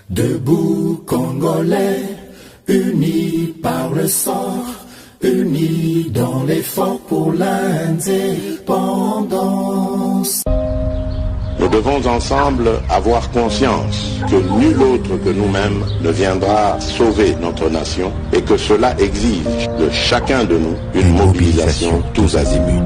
Debout Congolais, unis par le sang, unis dans l'effort pour l'indépendance. Nous devons ensemble avoir conscience que nul autre que nous-mêmes ne viendra sauver notre nation et que cela exige de chacun de nous une mobilisation tous azimuts.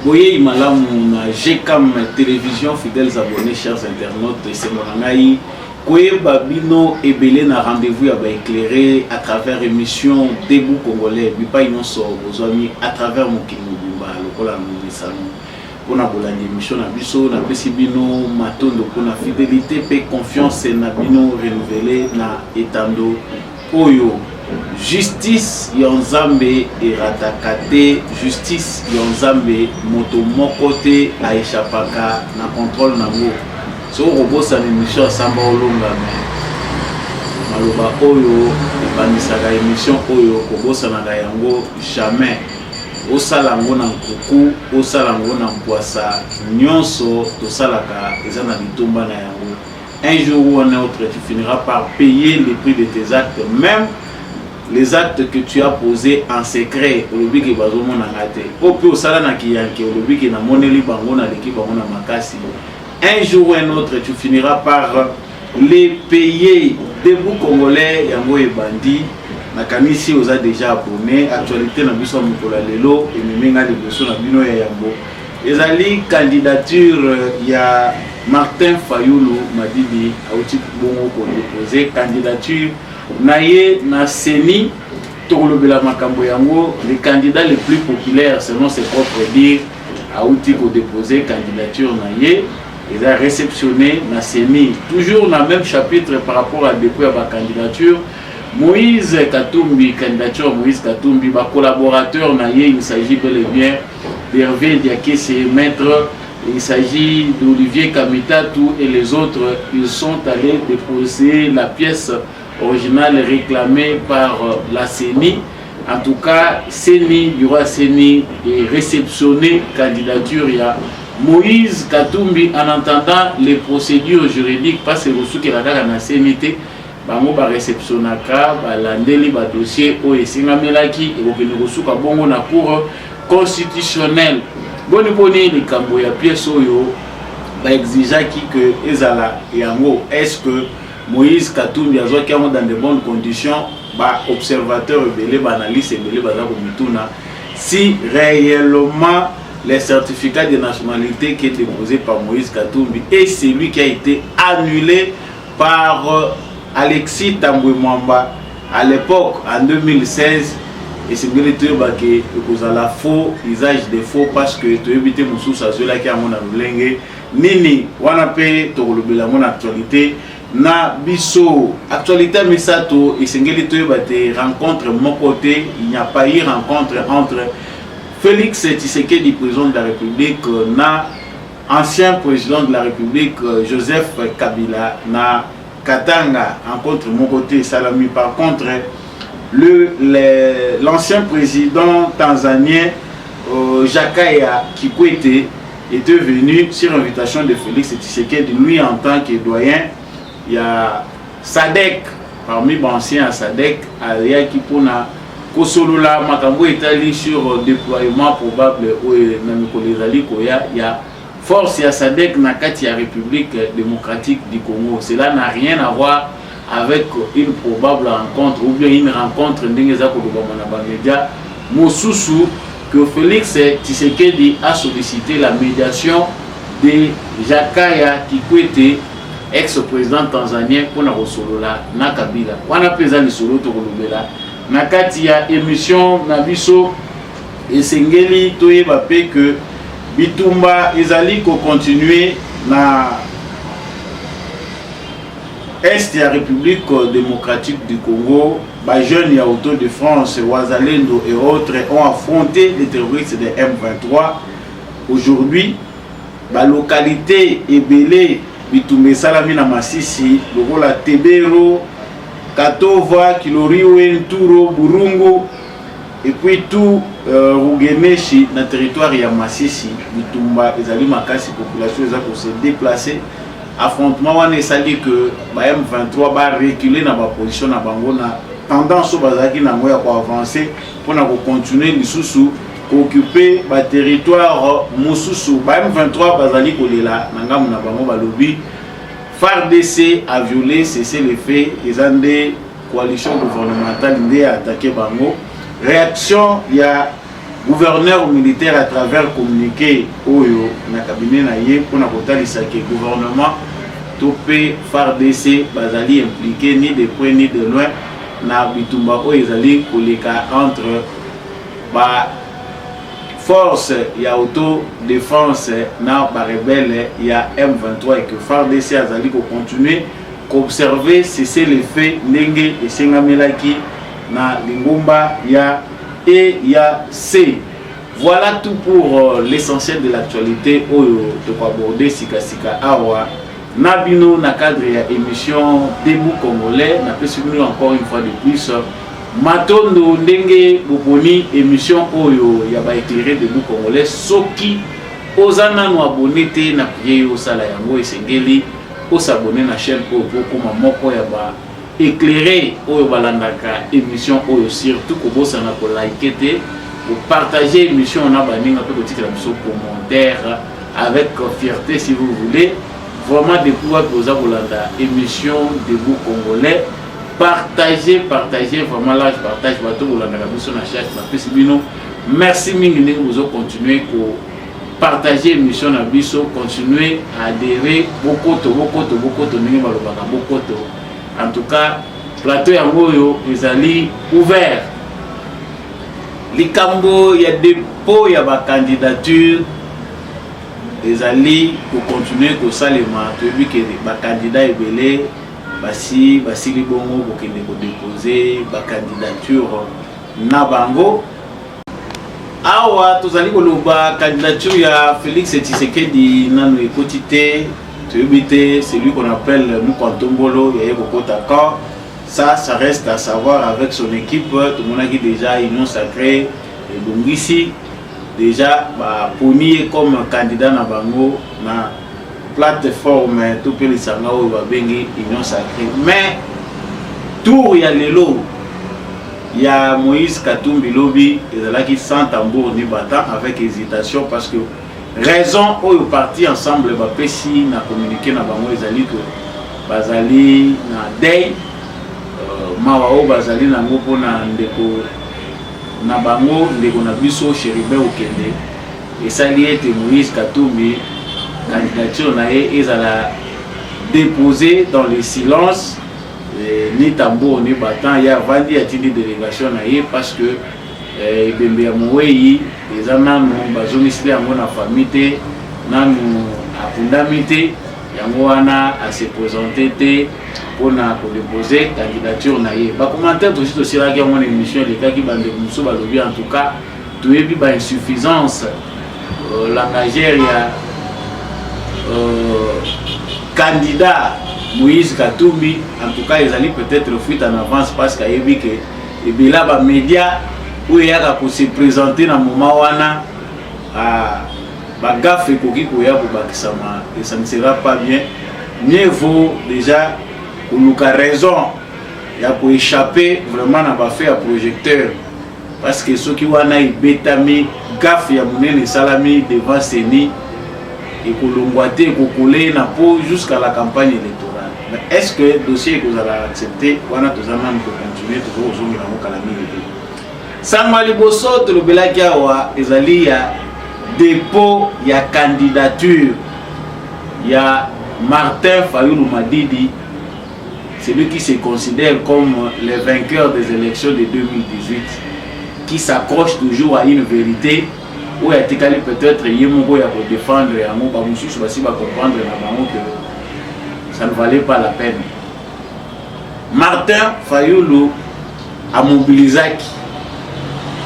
Boye malamu na GCAM télévision, fidèles abonnés, chers internautes, c'est mon anaï. Koye babino ebele na rendez-vous ya ba éclairé à travers émission Debout Congolais, bipa inonso bozwami à travers mokili mobimba lokola misano. Pona bolandi émission na biso na pesi bino matondo pona fidélité pe confiance na bino renouvelé na etando oyo. Justice Yonzambe Eratakate, justice Yonzambe moto mokote aishapaka na contrôle nango. So robosa ni mission samba olonga me. Maloba oyo ebanisaka émission oyo kobosa na yango jamais. Osala ngo na nkuku, osala ngo na mpwasa, nyonso tosalaka eza na bitumba na yango. Un jour ou un autre tu finiras par payer le prix de tes actes, même les actes que tu as posés en secret au lobby qui bazo mona ngate opi osala na kiyanke au lobby qui na moneli bango na l'équipe bango na makasi. Un jour ou un autre tu finiras par les payer. Debout Congolais yango e bandi na kanisi oza déjà abonné actualité na biso mikola lelo et memenga liboso na bino ya yango ezali candidature ya Martin Fayulu Madidi auti bongo ko déposer candidature Naye na Seni Tokolobela makambo yango, le candidat le plus populaire selon ses propres dires a outil pour déposer candidature Naye et a réceptionné na Seni. Toujours dans le même chapitre par rapport à dépôt à ma candidature, Moïse Katumbi, candidature Moïse Katumbi, ma collaborateur Naye, il s'agit bel et bien d'Hervé Diakese, maître, il s'agit d'Olivier Kamitatou et les autres, ils sont allés déposer la pièce original réclamé par la CENI. En tout cas, CENI, du roi CENI est réceptionné candidature il y a Moïse Katumbi en entendant les procédures juridiques parce que vous qui la na CENI bango ba réceptionnaka ba landeli ba dossier o esingamelaki et vous ne reçu ka bongo na cour constitutionnelle. Boni boni les kambo ya pièce oyo ba exigaki que ezala yango est-ce que Moïse Katumbi a dans de bonnes conditions, observateur et analyste et si réellement les certificats de nationalité qui est déposé par Moïse Katumbi et celui qui a été annulé par Alexis Tambwe Mwamba à l'époque en 2016 et c'est bien que vous avez faux usage de faux parce que tu as évité mon sous là qui a mon amulenge nini wana pe tokolobela mon actualité na biso actualité misato esengeli toyebate rencontre mon côté il n'y a pas eu rencontre entre Félix Tshisekedi président de la République na ancien président de la République Joseph Kabila na Katanga rencontre mon côté Salami. Par contre l'ancien président tanzanien Jakaya Kikwete était venu sur invitation de Félix Tshisekedi, lui en tant que doyen. Il y a Sadek, parmi les anciens Sadek, il y a qui pour na Kosolola, Makambo Italie sur déploiement probable il y a force, il y a Sadek na kati ya République démocratique du Congo. Cela n'a rien à voir avec une probable rencontre ou bien une rencontre n'engeza ko na ba média mosusu que Félix Tshisekedi a sollicité la médiation de Jakaya Kikwete, ex-président tanzanien pour na Rosolola na Kabila. Wana peza li solo to kolobela na kati ya émission na biso esengeli toyeba pe que bitumba ezali ko continuer na Est la République démocratique du Congo. Les jeunes ya autour de France, Ouazalendo et autres ont affronté les terroristes de M23. Aujourd'hui, la localité est belée bitumbe salami na Masisi lokola Tebero, Katova, Kiloriwe, Nturo, Burungu et puis tout Rugeneshi na territoire ya Masisi bitumba ezali makasi population eza ko se déplacer. Affrontement wana esali que ba M23 ba reculer na ba position na bango na tendance bazaki na ngoya ko avancer pour na ko continuer lisusu ko occuper ba territoire mususu. Ba M23 bazali kolela na ngamu na bango balobi FARDC a violé cessez les faits ezande coalition gouvernementale ndé attaqué bango. Réaction ya gouverneur militaire à travers communiqué oyo na cabinet na ye pona kotalisa ke gouvernement topé FARDC bazali impliqué ni de près ni de loin na bitumba oyo ezali koleka entre ba force ya auto défense na ba rebelle ya M23 et que FARDC azali ko continuer qu'observer cesser les faits ndenge esengamelaki na lingumba ya EAC. Voilà tout pour l'essentiel de l'actualité de quoi aborder Sika Sika Awa Nabino na cadre ya émission Debout Congolais na pesumino encore une fois de plus matondo ndenge boponi émission oyo ya ba éclairé Debout Congolais soki ozana no abonné te na prier au sala yango esengeli o s'abonner na chaîne oyo kuma moko ya ba éclairé oyo balandaka émission oyo surtout ko bossa na ko liker te pour partager l'émission on a baninga peu petit la mission commentaire avec fierté si vous voulez vraiment de pouvoir poser bolanda émission Debout Congolais partager vraiment là je partage bateau bolanda la mission na chaque na pesibino merci mingi ndenge vous continuer ko partager l'émission na biso continuer à adhérer beaucoup ndenge balobaka beaucoup. En tout cas, plateau yango ezali ouvert. Likambo ya dépôt ya ba candidature ezali pour continuer ko salema to bi ke ba candidat ebele basi libongo ko kende ko déposer ba candidature na bango. Awa tozali koloba candidature ya Félix Tshisekedi nanu ekotité. Celui qu'on appelle Mukantombolo, ça reste à savoir avec son équipe. Tout le monde a dit déjà Union Sacrée et Bongisi déjà poni comme candidat na bango na plateforme tout peut les sangao va bengi Union Sacrée. Mais tout ya lelo ya Moïse Katumbi Lobi là qui sans tambour ni battant avec hésitation parce que raison où ils partis ensemble ba pesi na communiquer na bango ezali que bazali na day mawa o bazali na ngopo na ndeko na bango ndeko na biso Chéribin Okende esali ete Moïse Katumbi candidature na ye ezala déposé dans le silence ni tambour ni battant ya vandi atindi délégation na ye parce que ebembe ya Moweyi eza nanu bazomisili yango na famille te nanu afundami te yango wana ase présenter te mpona kodéposer candidature na ye bacommentaire tosi tosilaki yango na émission elekaki bandeko mosusu balobi en tout cas toyebi bainsuffisance langagère ya candidat Moïse Katumbi en tout cas ezali peut-être fuite en avance parce qu'ayebi ke ebela bamédia où il y a pour se présenter dans le moment où bagaf et koki koya pour bakisama et ça ne sera pas bien. Mieux vaut déjà pour nous raison il y a pour échapper vraiment n'a pas fait à projecteur parce que ceux qui wana ibetami gaf ya munene salami devant Seni et kolongwate kokolé na po jusqu'à la campagne électorale. Mais est-ce que le dossier que vous allez accepter wana tozana pour continuer toujours aux hommes dans le Sangma liboso tolobelaki awa ezali ya dépôt ya candidature ya Martin Fayulu Madidi, celui qui se considère comme le vainqueur des élections de 2018, qui s'accroche toujours à une vérité où il y a peut-être yemoko ya pour défendre yango ba mususu basi ba comprendre na bango que ça ne valait pas la peine. Martin Fayulu a mobilisé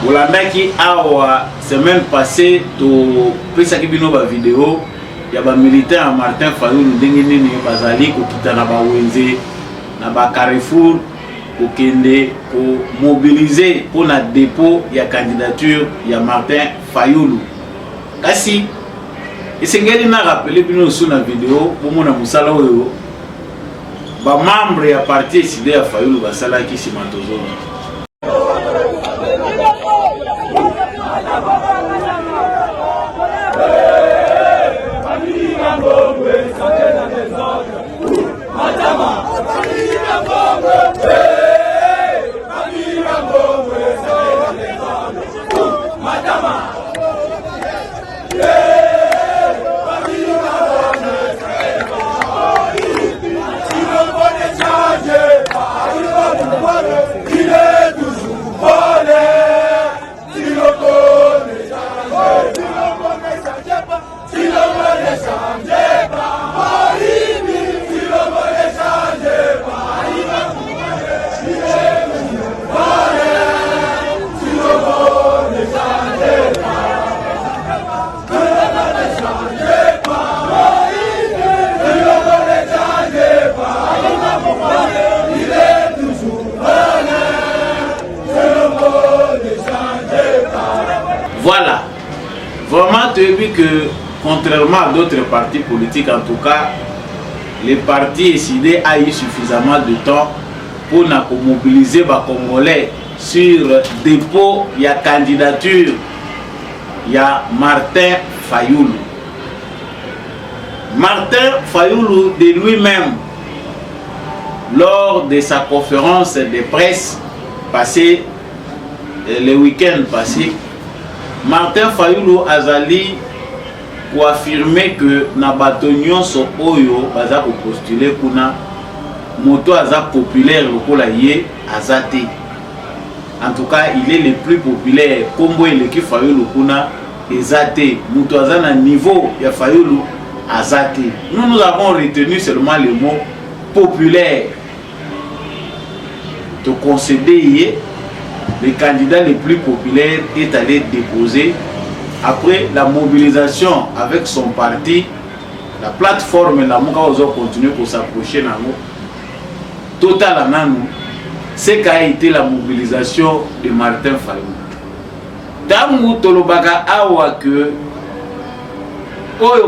Olandaki awa semaine passée to pesa ki bino ba vidéo ya ba militaire ya Martin Fayulu ndenge nini bazali kokita na ba wenze na ba Carrefour kokende ko mobiliser pour na dépôt ya candidature ya Martin Fayulu. Kasi esengeli na rappeler bino sur na vidéo pour mona musala oyo ba membre ya parti SID ya Fayulu basala ki simatozo. Voilà, vraiment tu as vu que contrairement à d'autres partis politiques, en tout cas, les partis SID a eu suffisamment de temps pour mobiliser les Congolais sur dépôt, il y a candidature, il y a Martin Fayulu. Martin Fayulu de lui-même, lors de sa conférence de presse passée, le week-end passé, Martin Fayulu azali pour affirmer que na bato nyonso oyo baza ko postuler kuna moto aza populaire lokola ye azate. En tout cas, il est le plus populaire kombo eleki Fayulu kuna ezate. Moto aza na niveau ya Fayulu azate. Nous avons retenu seulement le mot populaire. To concéder le candidat le plus populaire est allé déposer après la mobilisation avec son parti, la plateforme la Mouka continue pour s'approcher dans nous. Total Ananou, c'est qu'a été la mobilisation de Martin Fayulu. Tangu Tolobaka awa que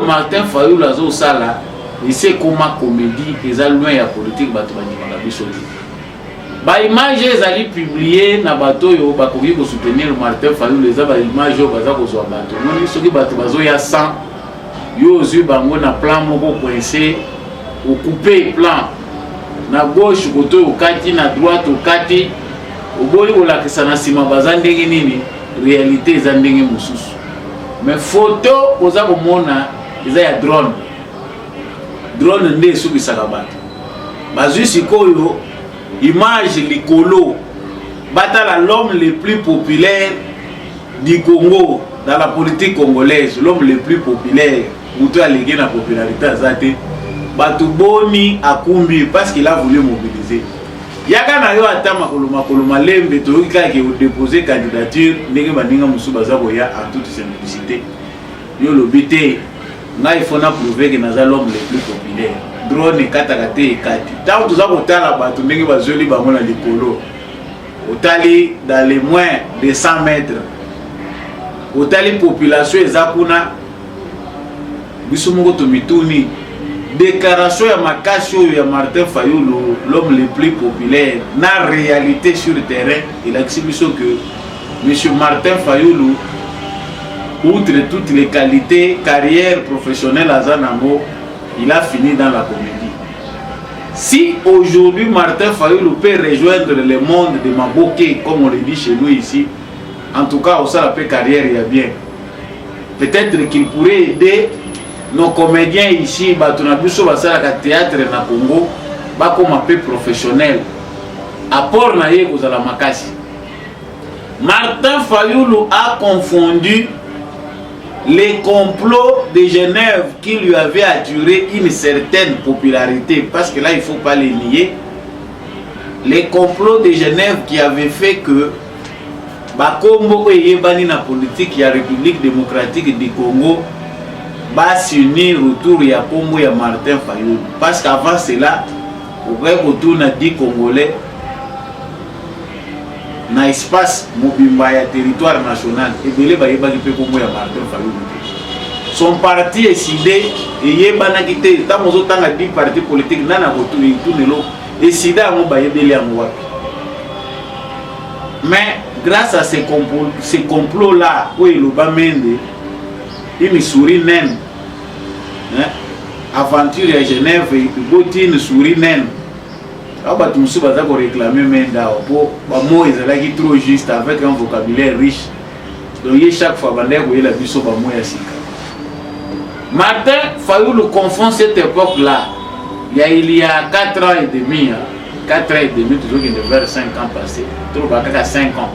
Martin Fayulu a zo sala, il sait comment comédie et loin ya politique batubani malabisoli. Ba image ezali publié na bato yo bakoki ko soutenir Martin Fayulu les ba image yo baza ko zo bato noni soki bato bazo ya 100 yo zu bango na plan moko coincé au couper plan na gauche koto okati na droite okati oboyi kolakisa na sima baza ndenge nini réalité eza ndenge mosusu mais photo oza komona eza ya drone nde esukisaka bato bazwi sikoyo image likolo batala l'homme le plus populaire du Congo dans la politique congolaise, l'homme le plus populaire muto alégé na popularité azate batu boni akumbi parce qu'il a voulu mobiliser yaka na yo atama koloma lembe to kaka ke déposer candidature ndenge baninga musu baza boya en toute simplicité yo lobité ngai fona prouver que naza l'homme le plus populaire drone kataka te kati tant tout ça kotala bato ndenge bazoli bango na likolo otali dans les moins de 100 mètres otali population ezakuna biso moko to mituni déclaration ya makasi oyo ya Martin Fayulu l'homme le plus populaire na réalité sur le terrain il a dit biso que monsieur Martin Fayulu outre toutes les qualités carrière professionnelle à Zanango il a fini dans la comédie. Si aujourd'hui Martin Fayulu peut rejoindre le monde de Maboké, comme on le dit chez nous ici, en tout cas, au sein de la carrière, il y a bien. Peut-être qu'il pourrait aider nos comédiens ici, Batunabuso, Basalaka théâtre na Congo, comme un peu professionnel. Apport na ye kozala makasi. Martin Fayulu a confondu les complots de Genève qui lui avaient attiré une certaine popularité, parce que là il ne faut pas les nier, les complots de Genève qui avaient fait que Bakombo Eyebani na politique de la République démocratique du Congo va s'unir autour ya Congo ya Martin Fayulu. Parce qu'avant cela, on va retourner à 10 Congolais dans l'espace mobimba ya territoire national. Et belé ba yeba ki Congo ya Martin Fayulu. Son parti est décidé et yeba na kité ta mozo tanga 10 partis politiques nana retourner tout nelo et sida mo ba yebeli amwa. Mais grâce à ces complots là où il a mené une souris naine, aventure à Genève, il une souris naine. Alors tout ça va réclamer Menda pour moi ils sont trop juste avec un vocabulaire riche. Donc chaque fois que vous la biso ba moi asika. Martin Fayulu confond cette époque là. Il y a 4 ans et demi, 4 ans et demi, toujours qu'il devait 5 ans passés, trop à 5 ans.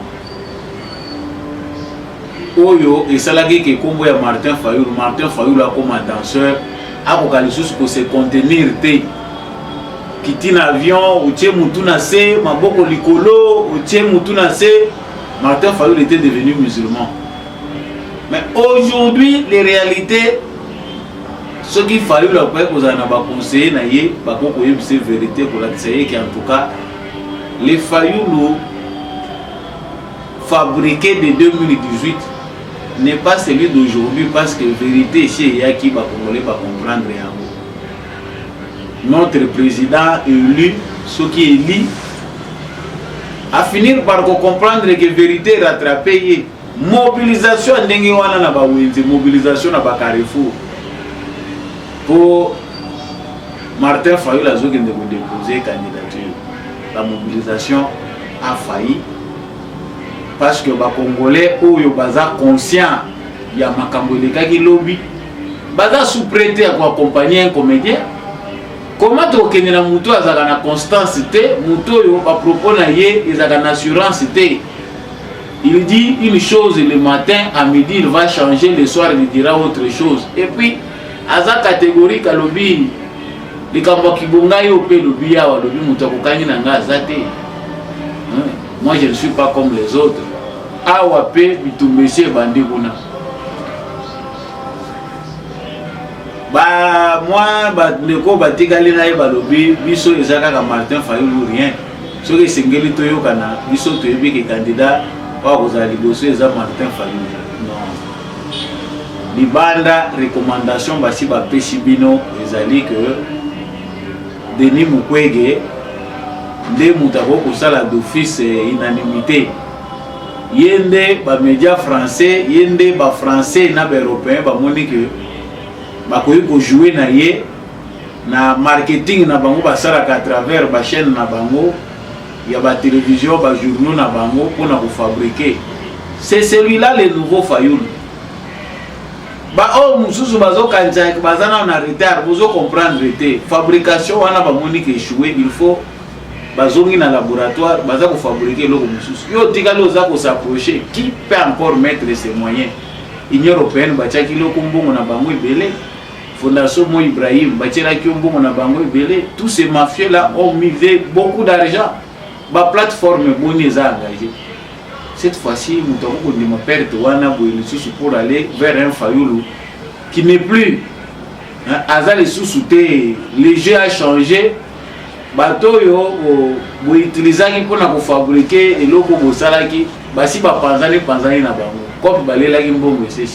Oyo et salagi qui combo ya Martin Fayulu a comme un danseur apocalypse pour se contenir te quitter avion ou tient mutuna se maboko likolo ou tient mutuna se. Martin Fayulu était devenu musulman. Mais aujourd'hui les réalités ce qu'il fallait le après vous en avez conseillé naïe bako koye c'est vérité pour la dire qui en tout cas les Fayulu fabriqués de 2018 n'est pas celui d'aujourd'hui parce que vérité chez Yaki va comprendre rien. Notre président élu, ce qui est élu, a fini par comprendre que vérité rattrapée. Mobilisation mobilisation à Carrefour pour Martin Fayulu a déposé candidature. La mobilisation a failli. Parce que les Congolais sont conscients il y a un lobby, ils sont sous-prêtés à accompagner un comédien. Comment tu as une constance, ils ont une assurance. Il dit une chose le matin, à midi il va changer, le soir il dira autre chose. Et puis, à cette catégorie, lobby, les lobby, moi je ne suis pas comme les autres. Awapé bitumbesie bandi kuna. Ba moi ba neko batikali na ye balobi biso ezaka ka Martin Fayulu rien. Soki sengeli toyo kana biso toyebi ke candidat wa kozali liboso eza Martin Fayulu. Non. Libanda recommandation basi ba pesi bino ezali que Denis Mukwege nde mutako kosala d'office unanimité. Yende ba médias français, yende ba français na ba européen ba moni que ba koyi ko jouer na ye na marketing na bango ba sala à travers ba chaîne na bango ya ba télévision ba journaux na bango pour na ko fabriquer. C'est celui-là le nouveau Fayulu. Ba o mususu bazo kanja bazana na retard, vous comprendre te. Fabrication wana ba moni que échouer, il faut bazongi na laboratoire baza ko fabriquer loko mususu yo tikali oza ko s'approcher qui peut encore mettre ses moyens. Union européenne batiaki loko mbongo na bango ebele, Fondation Mo Ibrahim batiaki mbongo na bango ebele. Tous ces mafieux là ont misé beaucoup d'argent, ba plateforme boni za engagé. Cette fois-ci nous avons dit ma perte wana boyelisusu pour aller vers un Fayulu qui n'est plus azali sous-souté. Le jeu a changé. Bato yo bo utilisaki pona ko fabriquer eloko bo salaki basi ba panzani na bango comme balelaki mbongo c'est.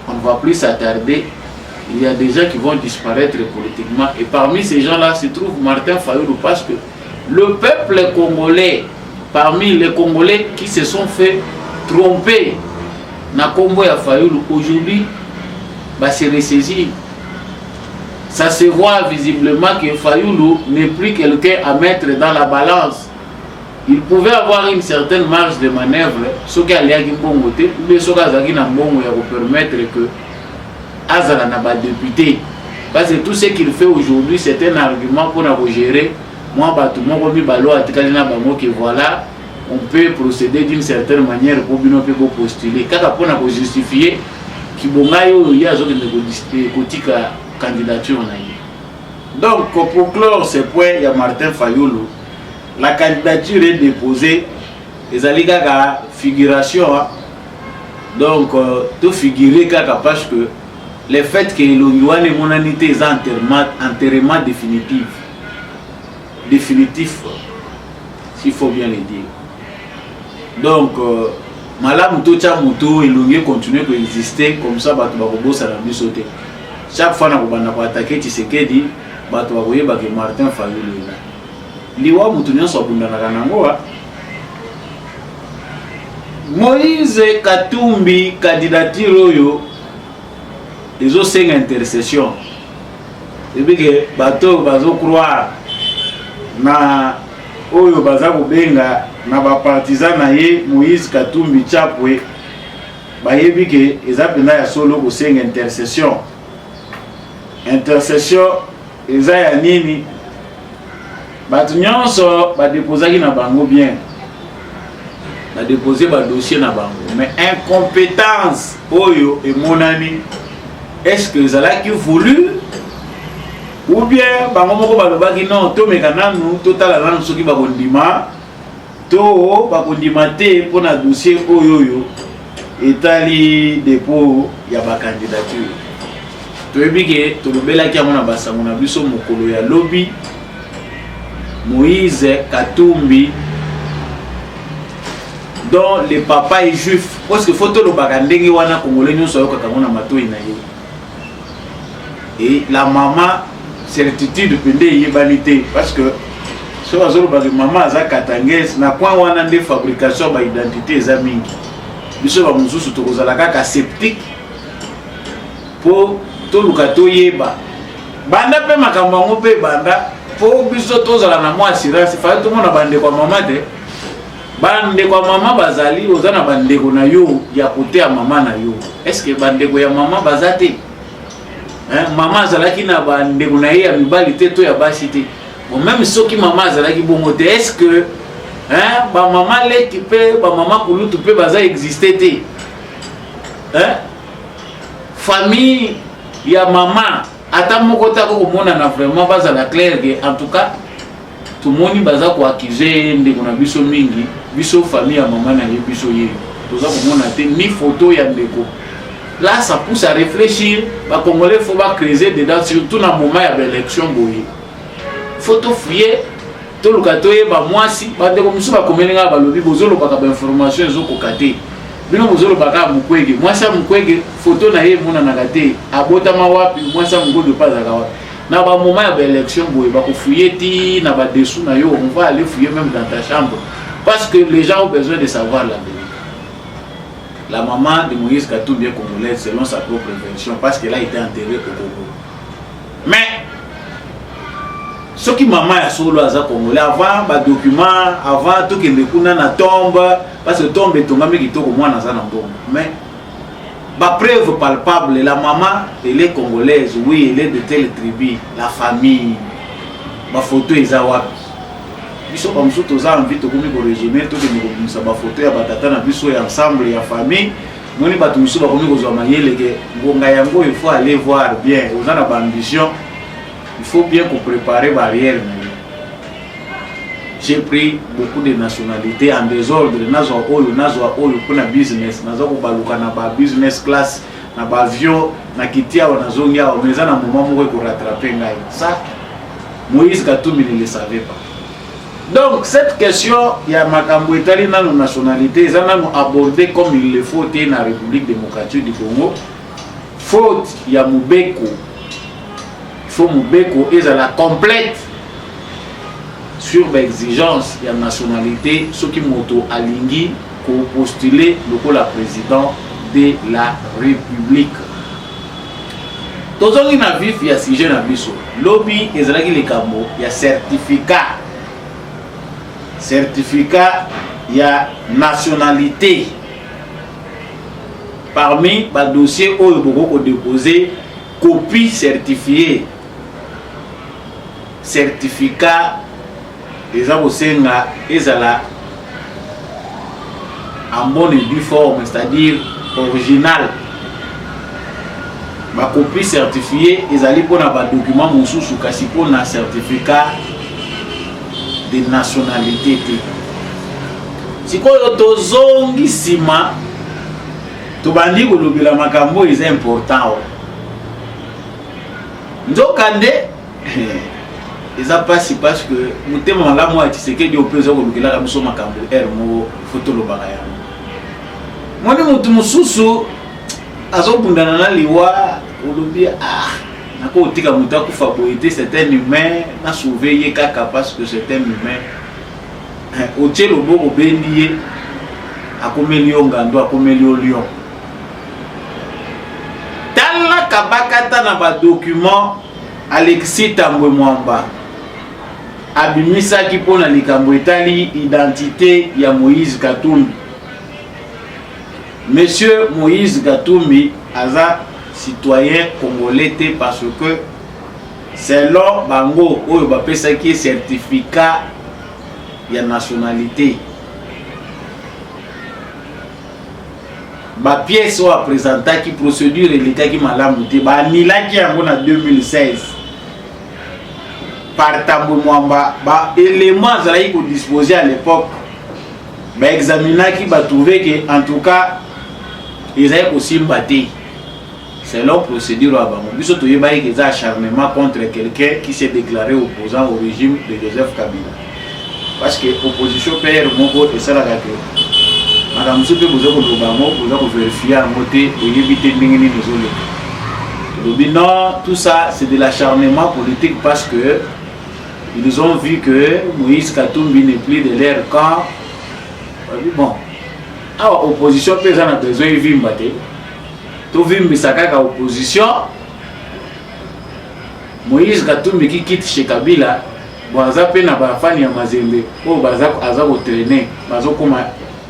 On ne va plus s'attarder. Il y a des gens qui vont disparaître politiquement et parmi ces gens-là se trouve Martin Fayulu parce que le peuple congolais, parmi les Congolais qui se sont fait tromper na Congo ya Fayulu aujourd'hui va se ressaisir. Ça se voit visiblement que Fayulu n'est plus quelqu'un à mettre dans la balance. Il pouvait avoir une certaine marge de manœuvre, ce qui allait à Gimbongo, mais ce qui allait à Gimbongo pour permettre que Azala n'a pas député. Parce que tout ce qu'il fait aujourd'hui, c'est un argument pour nous gérer. Moi, tout le monde que voilà, on peut procéder d'une certaine manière pour nous postuler. Quand on peut justifier qu'il y a des candidature. Donc, pour clore ce point, il y a Martin Fayulu. La candidature est déposée. Les alliés figuration Donc tu figurer kaka parce que le fait que l'Ongiwane monanité est enterrement définitif, s'il faut bien le dire. Donc malam tocha muto elongi continuer à exister comme ça bato bakobosa na biso te. Chaque fois na kobanda ko attaquer Tshisekedi bato bakoyeba ke Martin Fayulu ina liwa mutu nyonso abundanaka nango. Moïse Katumbi candidature oyo ezosenga intercession ebike bato bazo croire na oyo baza kobenga na bapartisan na ye Moïse Katumbi Chapwe bayebi ke eza pena ya solo kosenga intercession eza ya nini bato nyonso badepozaki na bango bien badepose badossier na bango mais incompétence oyo emonani est-ce que ezalaki voulu ou bien bango moko balobaki non tomeka nanu totala nanu soki bakondima to bakondima te mpona dossier oyo etali dépôt ya bacandidature. Toyebi ke tolobelaki yango na basango na biso mokolo ya lobi Moïse Katumbi dont le papa est juif parce que photo lo bakandenge wana congolais nyonso ayokaka ngo na matoi na ye et la maman certitude pende yebani te parce que so bazoloba ke mama aza katangese na point wana nde fabrication ba identité eza mingi biso ba mususu tokozala kaka sceptique po toluka toyeba banda pe makambo yango pe banda po biso tozala na mwa assurance fa tomona bande kwa mama te bande kwa mama bazali oza na bandeko na yo ya kote ya mama na yo est-ce que bandeko ya mama bazate mama azalaki na bandeko na ye ya mibali te to ya basi te bon même soki mama azalaki bongo te est-ce que ba mama leki pe ba mama kulutu pe baza exister te famille ya mama ata moko ta ko mona na vraiment bazala clair que en tout cas tout moni baza ko accuser ndeko na biso mingi biso famille ya mama na ye biso ye toza ko mona te ni photo ya ndeko. Là ça pousse à réfléchir ba congolais faut pas creuser dedans surtout na moment ya élection boye photo fouiller to lukato ye ba mwasi ba ndeko musu ba komelinga ba lobi bozolo ba ka information ezoko kate bino bozolo ba ka mukwege mwasa mukwege photo na ye mona na kate abota mawapi mwasa ngodo pas akawa na ba moment ya élection boye ba ko fouiller ti na ba dessous na yo on va aller fouiller même dans ta chambre parce que les gens ont besoin de savoir la vérité. La maman de Moïse Katumbi est congolaise selon sa propre version parce qu'elle a été enterrée au Congo. Mais ce qui maman a solo à congolais avant ba document avant tout qui ne kuna na tombe parce que tombe tongami qui toko moi na za na tombe mais ba preuve palpable la maman elle est congolaise oui elle est de telle tribu la famille ba photo ezawa biso ba muso toza envie to komi ko résumer to ke ni ko ba photo ya batata na biso ya ensemble ya famille moni ba muso ba komi ko zo mayele ke ngonga yango il faut aller voir bien on a ba ambition il faut bien qu'on prépare barrière. J'ai pris beaucoup de nationalités en désordre nazo oyo pour na business nazo ko baluka na ba business class na ba avion na kitia wana zongia on meza na moment moko ko rattraper ngai ça Moïse Katumbi ne le savait pas. Donc cette question il y a makambo etali na nos nationalités ça na abordé comme il le faut dans la République démocratique du Congo faute il y a Mubeko faut Mubeko est à la complète sur l'exigence de la nationalité ce qui moto alingi pour postuler le la président de la République. Tous les gens vivent ya sujet na biso lobby ezalaki le kambo ya certificat ya nationalité parmi ba dossier oyo boko déposer copie certifiée certificat eza kosenga ezala en bonne et due forme c'est-à-dire original ma copie certifiée ezali pona ba document mosusu kasi pona certificat de nationalité te sikoyo tozongi sima tobandi kolobela makambo est important nzokande eza pasi parce que mutema malamu ya Tshisekedi opeza kolukela biso makambo mo photo lobaka ya moni mutu mususu azobundana na liwa olobi nako otika mutu akufa boyete c'est un humain na sauver kaka parce que c'est un humain otie loboko bendi ye akomeli yo ngando akomeli yo lion tala kabakata na ba document Alexis Tambwe Mwamba abimisaki mpona likambo etali identité ya Moïse Katumbi. Monsieur Moïse Katumbi aza citoyen congolais parce que selon bango oyo bapesaki certificat ya nationalité ba pièce oyo apresentaki procédure elekaki malamu te banilaki yango na 2016 par Tambwe Mwamba ba élément azalaki kodisposer à l'époque ba examinaki ba trouvé que en tout cas ezali kosimba te selon procédure ya bango biso toyebaki que eza acharnement contre quelqu'un qui s'est déclaré opposant au régime de Joseph Kabila parce que opposition père moko esalaka te madame Soupe vous avez vérifié à côté et éviter de non, tout ça c'est de l'acharnement politique parce que ils ont vu que Moïse Katumbi n'est plus de leur camp. Bon, alors opposition peut en besoin de vivre tout vivre ça opposition Moïse Katumbi qui quitte chez Kabila bon azape na ba fani ya Mazembe oh bazako azako traîner bazoko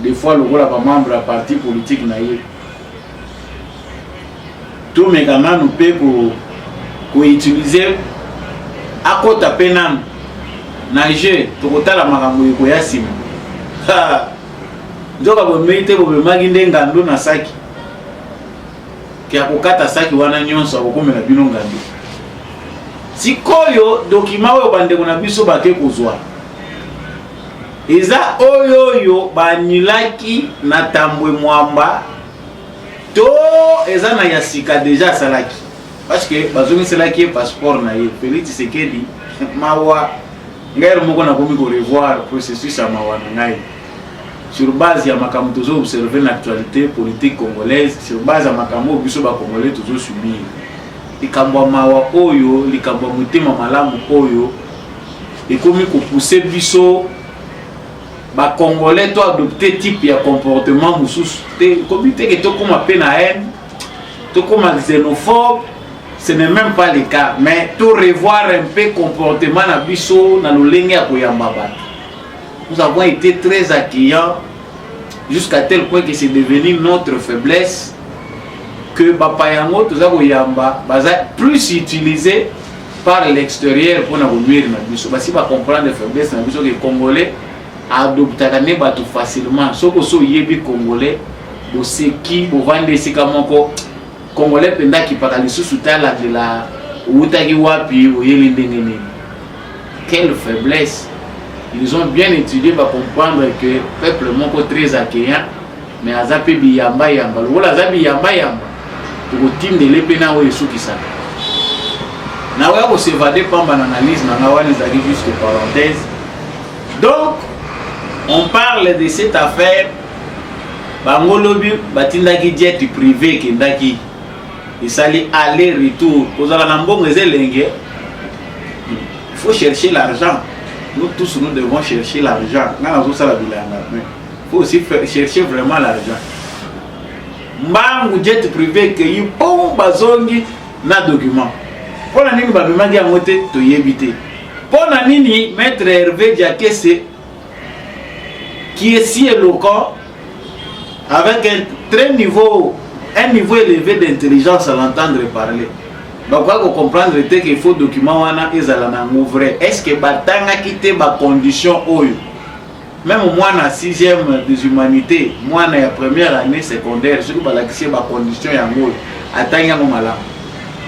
des fois le rôle membre de parti politique naïe tout mais quand même nous peut pour utiliser à côté penam nager tokota la makambo yako ya simu ha ndoka bomete bomaginde ngando na saki kia kokata saki wana nyonso akokomela bino ngando sikoyo document oyo bandeko na biso bake kozwa eza oyo banilaki na Tambwe Mwamba to eza na yasika déjà salaki parce que bazongiselaki passeport na ye Félix Tshisekedi mawa ngere moko na komi ko revoir processus ya mawa na ngai sur base ya makambo tozo observer l'actualité politique congolaise sur base ya makambo biso ba congolais tozo subir likambo mawa oyo likambo mutema malamu oyo ekomi ko pousser biso ba congolais to adopter type ya comportement mususu te comité que to comme pena haine to comme xénophobe ce n'est même pas le cas mais to revoir un peu comportement na biso na lolenge ya koyamba bato nous avons été très accueillants jusqu'à tel point que c'est devenu notre faiblesse que bapa yango toza koyamba baza plus utilisé par l'extérieur pour na nuire na biso basi ba comprendre faiblesse na biso que congolais adoptaka ne bato facilement soko so yebi congolais bo seki bo vande sika moko congolais penda ki paka lisusu tala de la utaki wapi oyeli ndenge nini quelle faiblesse ils ont bien étudié pour comprendre que peuple moko très accueillant mais azape biyamba yamba lola azabi yamba yamba pour team de l'epena o esuki ça na wa ko s'évader pamba na analyse na ngawani za juste parenthèse donc on parle de cette affaire bangolobi batindaki jet privé kendaki isali aller retour kozala na mbongo ezelenge il faut chercher l'argent nous tous nous devons chercher l'argent ngana zo sala bilanga mais faut aussi chercher vraiment l'argent mbangu jet privé que yi bon bazongi na document pona nini babimaki yango te toyebite pona nini maître Hervé Diakese qui est si éloquent avec un niveau élevé d'intelligence à l'entendre parler. Donc on comprendre qu'il faut document wana ezala na vrai. Est-ce que batanga kité ba condition oyo même moi na 6e des humanités, moi na première année secondaire, je ba lakisi ba condition yango atanga mo mala.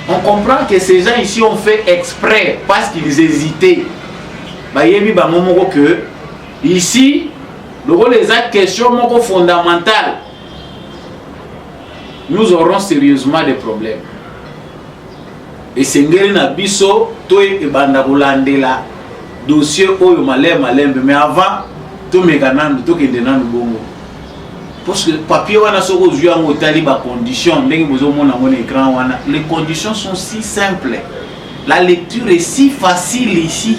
On comprend que ces gens ici ont fait exprès parce qu'ils hésitaient. Ba yebi ba momoko que ici le rôle des questions fondamentales nous aurons sérieusement des problèmes. Et c'est na biso to e banda kolandela dossier oyo malembe mais avant to mekanando to kende nanu bongo parce que papier wana soko zwa ngo tali ba condition ndenge bozo mona ngone écran wana les conditions sont si simples, la lecture est si facile ici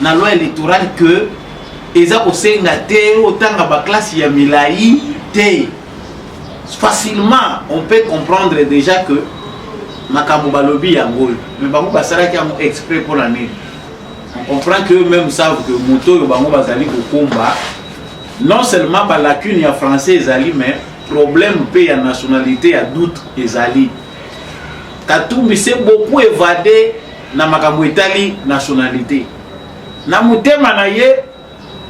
na loi électorale que eza kosenga te otanga ba classe ya milai te. Facilement on peut comprendre déjà que makambo balobi yango mais bango basala ki amo exprès pour l'année. On comprend que eux-mêmes savent que moto yo bango bazali ko komba non seulement par lacune ya français ezali mais problème pe ya nationalité ya doute ezali. Katumbi s'est beaucoup évadé na makambo etali nationalité. Na mutema na ye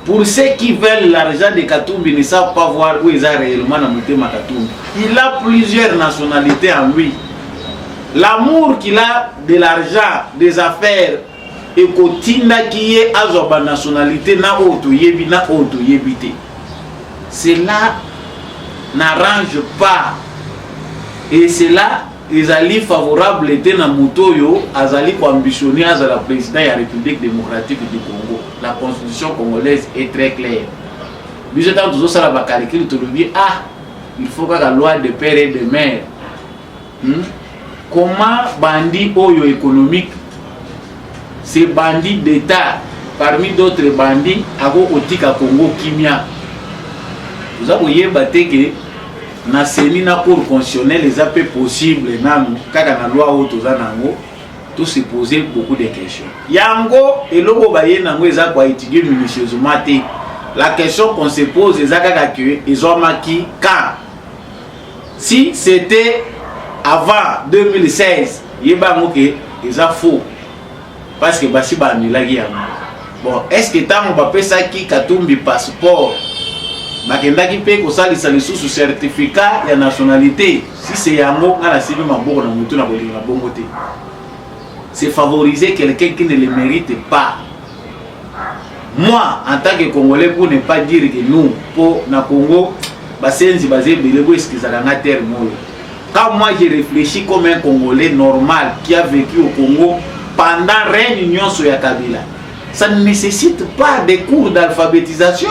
pour ceux qui veulent l'argent de Katumbi ne savent pas voir où ils ont réellement na mutema Katumbi. Il a plusieurs nationalités en lui. L'amour qu'il a de l'argent, des affaires, et qu'autinda qui est à sa nationalité, na auto yebi, na auto yebité. Cela n'arrange pas. Et cela, ils allaient favorables étaient na motoyo, azali ko ambitionné à la président de la République démocratique du Congo. La constitution congolaise est très claire. Nous étant toujours ça la calcul, tu dis ah, il faut que la loi de père et de mère. Comment bandits oyo économique, ces bandits d'État, parmi d'autres bandits, ago otika Congo Kimia. Vous avez battu que na seni na cour constitutionnelle les appels possibles namu kaka na loi auto za nango tout se poser beaucoup de questions. Yango eloko baye nango eza kwa étudier minutieusement te. La question qu'on se pose eza kaka que ils ont maki quand si c'était avant 2016, yébamoké, ils ont faux. Parce que basi ba milagi yango. Bon, est-ce que tant on va ça qui Katumbi passeport, bakenda ki pe ko sali sali sous certificat ya nationalité. Si c'est yango ngala sibi maboko na mutu na bolinga bongo te. C'est favoriser quelqu'un qui ne le mérite pas. Moi, en tant que Congolais, pour ne pas dire que nous, pour na Congo, basenzi basé belego eskizalanga terre moyo. Quand moi j'ai réfléchi comme un Congolais normal qui a vécu au Congo pendant règne Union Soya Kabila, ça ne nécessite pas des cours d'alphabétisation.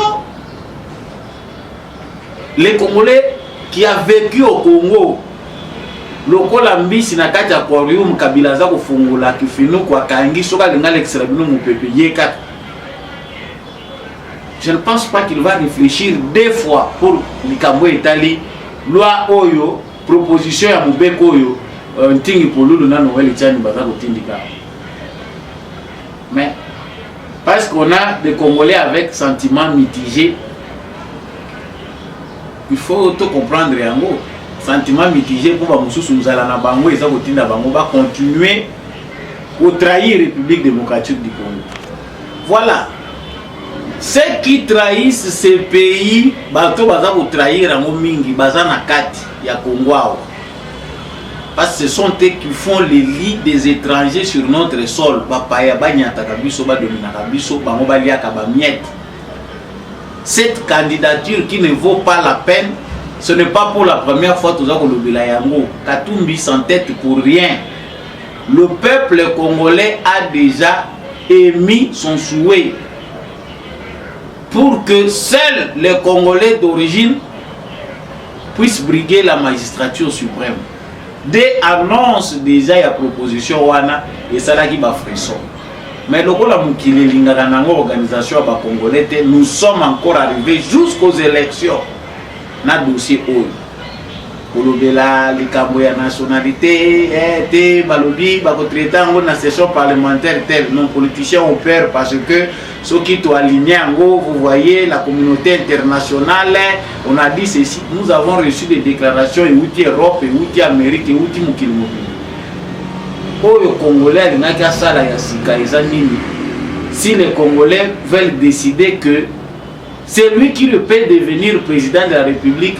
Les Congolais qui a vécu au Congo, lokola mbisi na kati aquarium Kabila za kufungula kifinu kwa kangi soka linga l'extrabino mupepe yeka. Je ne pense pas qu'il va réfléchir deux fois pour likambo etali loi oyo proposition ya mubeko oyo ntingi polulu na Noël Tchani baza kotindika. Mais parce qu'on a des Congolais avec sentiments mitigés, il faut tout comprendre yango. Sentiments mitigés pour ba mususu nzala na bango eza kotinda bango ba continuer au trahir République démocratique du Congo. Voilà. Ceux qui trahissent ces pays, bato baza ko trahir yango mingi baza na kati ya Congo. Parce que ce sont eux qui font les lits des étrangers sur notre sol. Bapaya banyata kabiso ba domina kabiso bango baliaka ba miette. Cette candidature qui ne vaut pas la peine, ce n'est pas pour la première fois que nous avons le Yango. Katumbi s'entête pour rien. Le peuple congolais a déjà émis son souhait pour que seuls les Congolais d'origine puissent briguer la magistrature suprême. Dès annonce déjà la proposition wana et ça là qui va frisson. Mais le la mukile lingaka nango organisation ba Congolais, nous sommes encore arrivés jusqu'aux élections. Na dossier oyo kolobela likambo ya nationalité te balobi bakotraiter ngo na session parlementaire telle non politiciens ont peur parce que ceux qui sont alignés en gros, vous voyez la communauté internationale on a dit ceci, nous avons reçu des déclarations et outil Europe et outil Amérique et outil mukili mobile oyo Congolais alingaka sala ya sika eza nini si les Congolais veulent décider que c'est lui qui peut devenir président de la République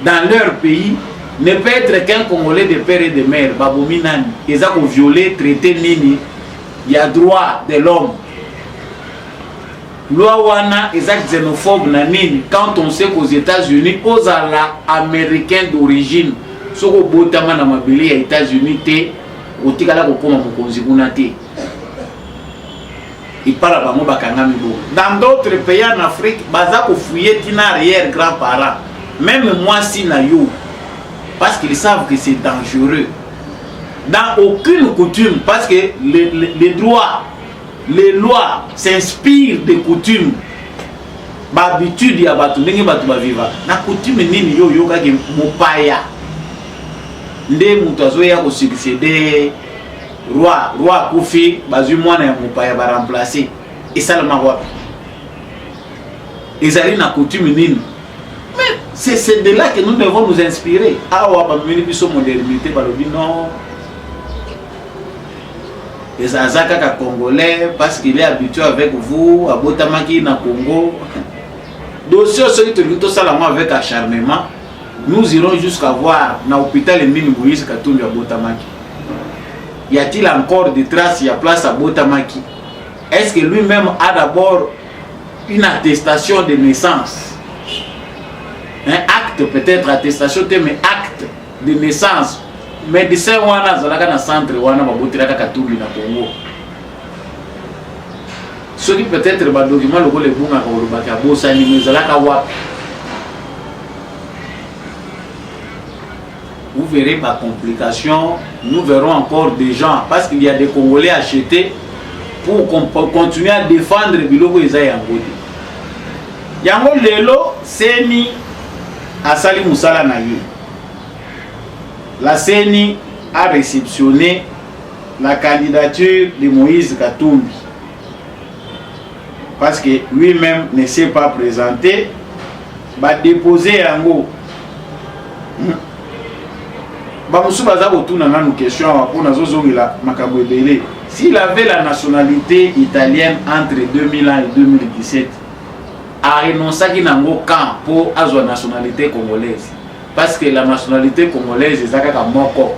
dans leur pays, ne peut être qu'un Congolais de père et de mère. Babomi nani, ils ont violé, traité nini, il y a droit de l'homme. loi wana exact xénophobe na nini quand on sait qu'aux États-Unis aux américains d'origine soko botama na mabele ya États-Unis te otikala kokoma mokonzi kuna te ipara bango bakangami bo. Dans d'autres pays en Afrique baza ko fouiller tina arrière grands-parents même moi si na yo parce qu'ils savent que c'est dangereux dans aucune coutume parce que les droits les lois s'inspirent des coutumes habitudes ya batu ndenge batu baviva na coutume nini yo yoka ke mopaya nde mutu azoya ko succéder roi kufi bazui mwana ya mopaya ba remplacer esalama wapi ezali na coutume nini mais c'est de là que nous devons nous inspirer awa ba mini biso modernité balobi non et Azaka congolais parce qu'il est habitué avec vous à Botamaki na Congo dossier celui qui salama avec acharnement nous irons jusqu'à voir na hôpital Mini Moïse Katumbi à Botamaki. Y a-t-il encore des traces, il y a place à Botamaki? Est-ce que lui-même a d'abord une attestation de naissance? Un acte peut-être, attestation, mais acte de naissance. Médecin wana zalaka na centre wana babotiraka Katumbi na Congo. Ce qui peut-être ba document loko le bunga ko rubaka bosa ni mezalaka wapi? Vous verrez ma complication, nous verrons encore des gens, parce qu'il y a des Congolais achetés pour continuer à défendre Biloko Eza Yango. Yango Lelo, Seni Asali Moussala Naye. La CENI a réceptionné la candidature de Moïse Katumbi. Parce que lui-même ne s'est pas présenté, va déposer Yango. S'il avait la nationalité italienne entre 2001 et 2017, a renoncé à Nango camp pour avoir la nationalité congolaise. Parce que la nationalité congolaise est à Moko.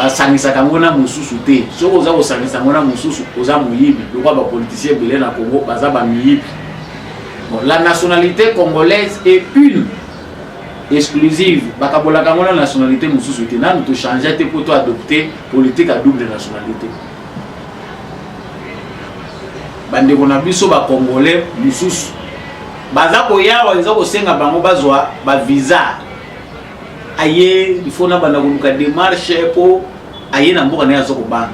Sangisa Kangona Moussou te. Si vous avez Sangisa Kangona Moussou, vous avez Mouyibi. Le roi politicien Belé na Congo, Bazaba Mouyibi. La nationalité congolaise est une. Exclusive, bakabola kangona nationalité mususu te na nous changer te pour adopter politique à double nationalité. Bande kona biso ba congolais mususu baza ko yawa izo ko senga bango bazwa ba visa aye il faut na banda ko luka démarche po aye na mboka na yazo ko banga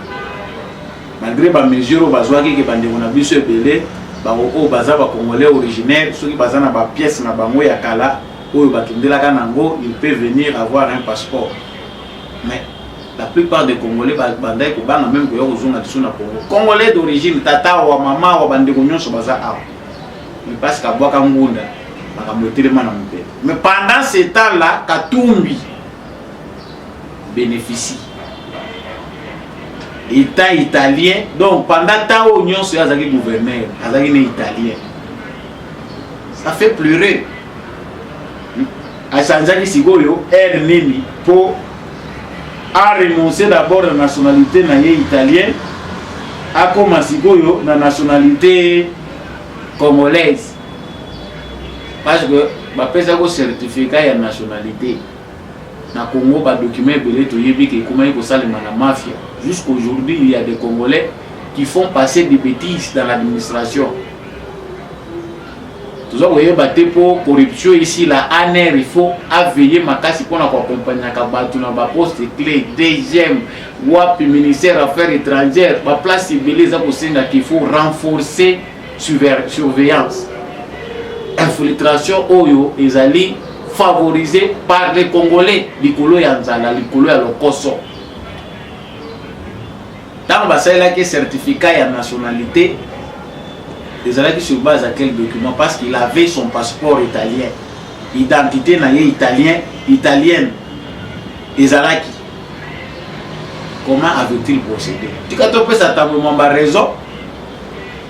malgré ba mesure bazwa ke bande kona biso ebele ba o baza ba congolais originaire ceux qui baza na ba pièce na bango ya kala. Il peut venir avoir un passeport. Mais la plupart des Congolais, même Congolais d'origine, tata ou maman ou bandegonion sur baza. Mais parce qu'à Boakangunda, mais pendant ce temps-là, Katumbi bénéficie. État italien, donc pendant tant union sur Azaki gouverneur, Azaki italien. Ça fait pleurer. Asanzaki Sigoyo, Nini, pour renoncer d'abord à la nationalité italienne, à comme Sigoyo, la nationalité congolaise. Parce que, ma pèse a un certificat de nationalité. Na Congo, ba document belé to yebi que comment il faut ça la mafia. Jusqu'aujourd'hui, il y a des Congolais qui font passer des bêtises dans l'administration. Vous voyez, pour corruption ici, la ANR, il faut veiller ma casse pour accompagner la poste clé. Deuxième, WAP, ministère Affaires étrangères, la place qu'il faut renforcer surveillance. Infiltration, Oyo, Ezali, favorisée par les Congolais, Likolo Yanzala, Likolo Yalokoso. Dans le certificat de nationalité, les Alaki sur base à quel document? Parce qu'il avait son passeport italien, identité italienne. Les Alaki. Comment avait-il procédé? Tu as ça t'a raison.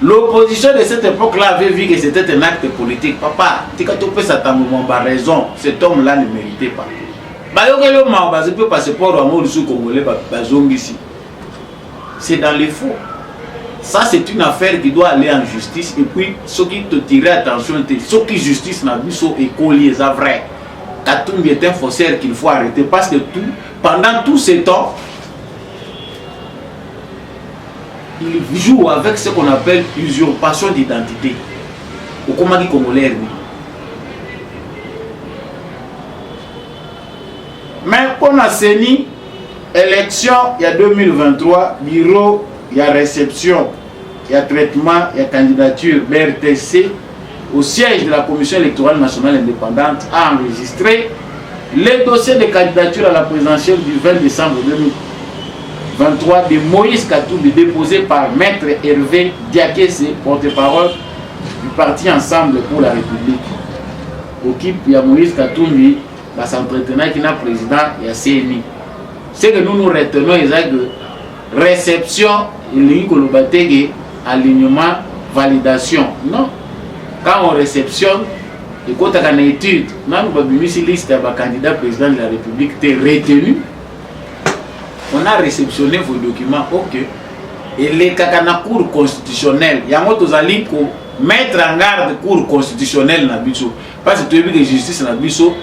L'opposition de cette époque-là avait vu que c'était un acte politique. Papa, tu as ça t'a raison. Cet homme-là ne méritait pas. C'est dans les faux. Ça, c'est une affaire qui doit aller en justice. Et puis, ceux qui te tirent attention, ceux qui justice n'a vu sont écoliers, c'est vrai. Katumbi est un faussaire qu'il faut arrêter parce que pendant tout ce temps, il joue avec ce qu'on appelle usurpation d'identité. Au Komaki Congolais. Mais on a saigné élection, il y a 2023, bureau, il y a réception, il y a traitement, il y a candidature, BRTC, au siège de la Commission électorale nationale indépendante, a enregistré les dossiers de candidature à la présidentielle du 20 décembre 2023 de Moïse Katumbi, déposé par Maître Hervé Diakese, porte-parole du parti Ensemble pour la République. L'équipe, il y a Moïse Katumbi, bah, s'entretenant qui n'a président, il y a CNI. Ce que nous retenons, c'est que réception, il alignement, validation. Non. Quand on réceptionne, et quand on a une étude, nous avons une liste de candidats président de la République, tu es retenu. On a réceptionné vos documents, ok. Et les kakana cours constitutionnels, il y a un autre pour mettre en garde cours constitutionnel dans biso. Parce que tu as vu que la justice dans biso,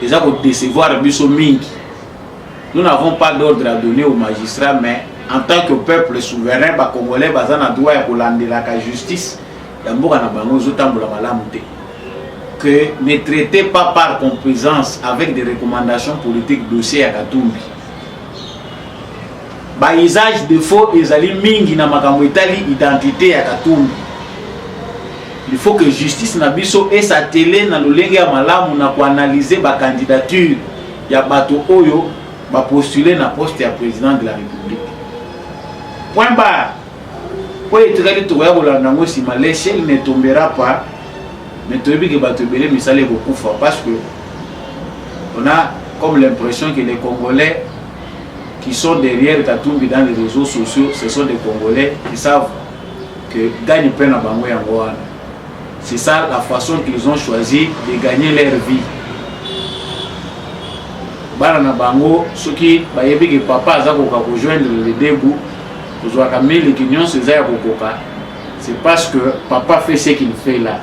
ils ont décevoir biso mingi. Nous n'avons pas d'ordre à donner aux magistrats, mais en tant que peuple souverain, les Congolais ont droit à la justice. Que ne traitez pas par complaisance avec des recommandations politiques dossier à Katumbi. Usage de faux ezali mingi na makambo etali identité à Katumbi. Il faut que justice na biso et sa télé na lolenge ya malamu na ko analyser ba candidature ya bato oyo ba postuler na poste ya président de la République. Point barre. Pour être très tout si l'échelle ne tombera pas, mais tu que bato belé misale beaucoup fort parce que on a comme l'impression que les Congolais qui sont derrière Katumbi dans les réseaux sociaux, ce sont des Congolais qui savent que gagne peine à Bango Yangoana. C'est ça la façon qu'ils ont choisi de gagner leur vie. Barana Bango, ceux qui bayebi que papa a rejoindre le début, c'est parce que papa fait ce qu'il fait là.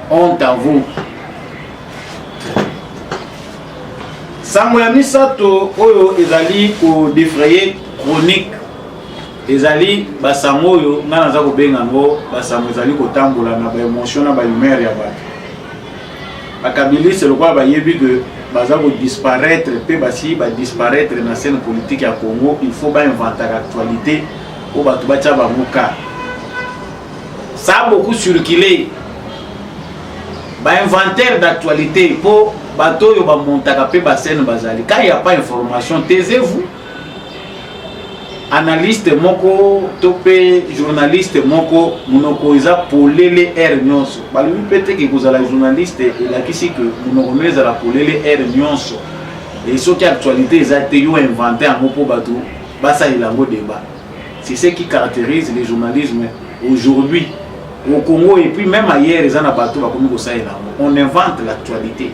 Honte à vous. Samuel Misato oyo ezali ko défrayer chronique ezali basangoyo ngana za ko benga ngo basango ezali ko tambola na ba émotion na ba humeur ya bato bakabili c'est le quoi ba yebi que baza ko disparaître pe basi ba disparaître na scène politique ya Congo. Il faut ba inventer l'actualité au bato bacha ba muka. Ça a beaucoup circulé. Ba inventaire d'actualité pour bateau yo ba montaka pe ba scène bazali. Quand il n'y a pas information, taisez-vous. Analyste moko topé journaliste moko munoko iza polele air nyonso. Ba lui peut-être que vous allez journaliste et la kisi que munoko meza la polele air nyonso. Et ce qui actualité ils ont yo inventé en moko bateau basa ilango débat. C'est ce qui caractérise le journalisme aujourd'hui au Congo et puis même ailleurs ils en a bateau ba komi ko ça ilango. On invente l'actualité.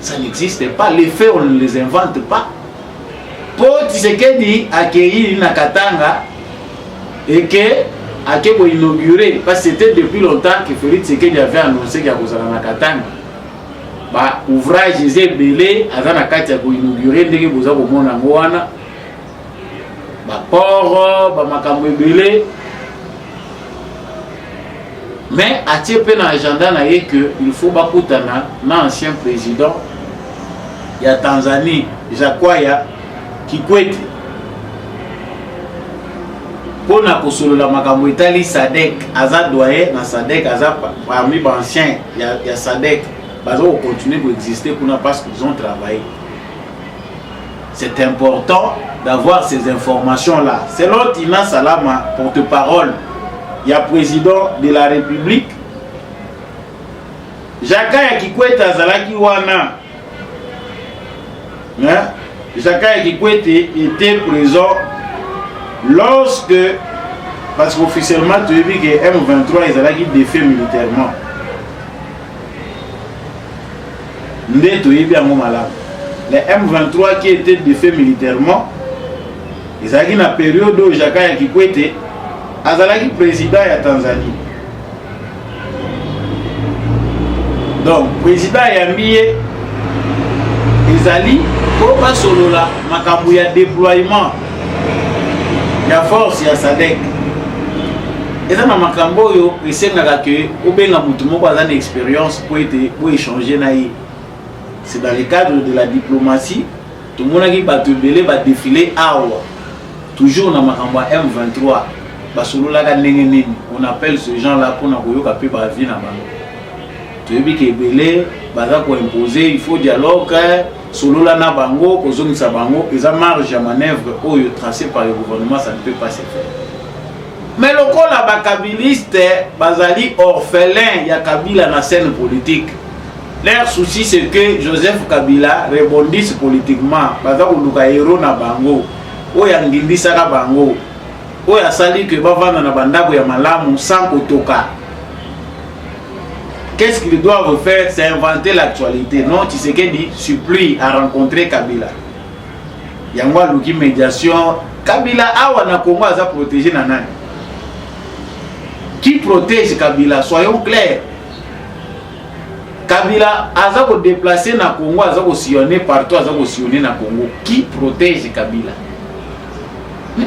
Ça n'existe pas, les faits on ne les invente pas. Pour Tshisekedi accueilli na Katanga et que Akebo inauguré parce que c'était depuis longtemps que Félix Tshisekedi avait annoncé qu'il y a na Katanga. Bah ouvrage est belé azana kati ya ko inaugurer ndenge boza ko mona ngwana. Bah port ba makambo belé. Mais à tiepé na agenda na ye que il faut bakutana na ancien président ya Tanzanie Jakaya Kikwete pour na kosolola makambo etali SADC aza doyen na SADC aza parmi les anciens ya SADC bazo continuer à exister parce qu'ils ont travaillé. C'est important d'avoir ces informations là. Selon Tina Salama, porte-parole, il y a président de la République Jakaya Kikwete azalaki wana. Jakaya Kikwete était présent lorsque, parce qu'officiellement tu as vu que M23 ils allaient défait militairement. Les M23 qui étaient défaits militairement, ils allaient dans la période où Jakaya Kikwete azalaki président ya Tanzanie. Donc président yambi ye ezali po basolola makambo ya déploiement ya force ya SADC. Eza na makambo oyo esengaka ke obenga mutu moko aza na expérience po échanger na ye. C'est dans le cadre de la diplomatie. Tout le monde qui va défiler awa. Toujours dans makambo M23. On appelle ce genre-là pour nous faire la vie. Tu veux que belé baza ko imposer, il faut dialogue solo la na bango ko zongi sa bango, et ça marge à manœuvre oyo tracé par le gouvernement, ça ne peut pas se faire. Mais le col la bakabiliste bazali orphelin ya Kabila na scène politique. Leur souci c'est que Joseph Kabila rebondisse politiquement, baza ko luka héros na bango, oya ngindisa ka bango, oya sali que bavanda na bandako ya malamu sans kotoka. Qu'est-ce qu'ils doivent faire? C'est inventer l'actualité. Non, Tshisekedi supplie à rencontrer Kabila. Yangwa Luki médiation. Kabila awa na Congo aza protégé na nani? Qui protège Kabila? Soyons clairs. Kabila aza ko déplacer na Congo, aza ko sillonner partout, aza ko sillonner na Congo. Qui protège Kabila?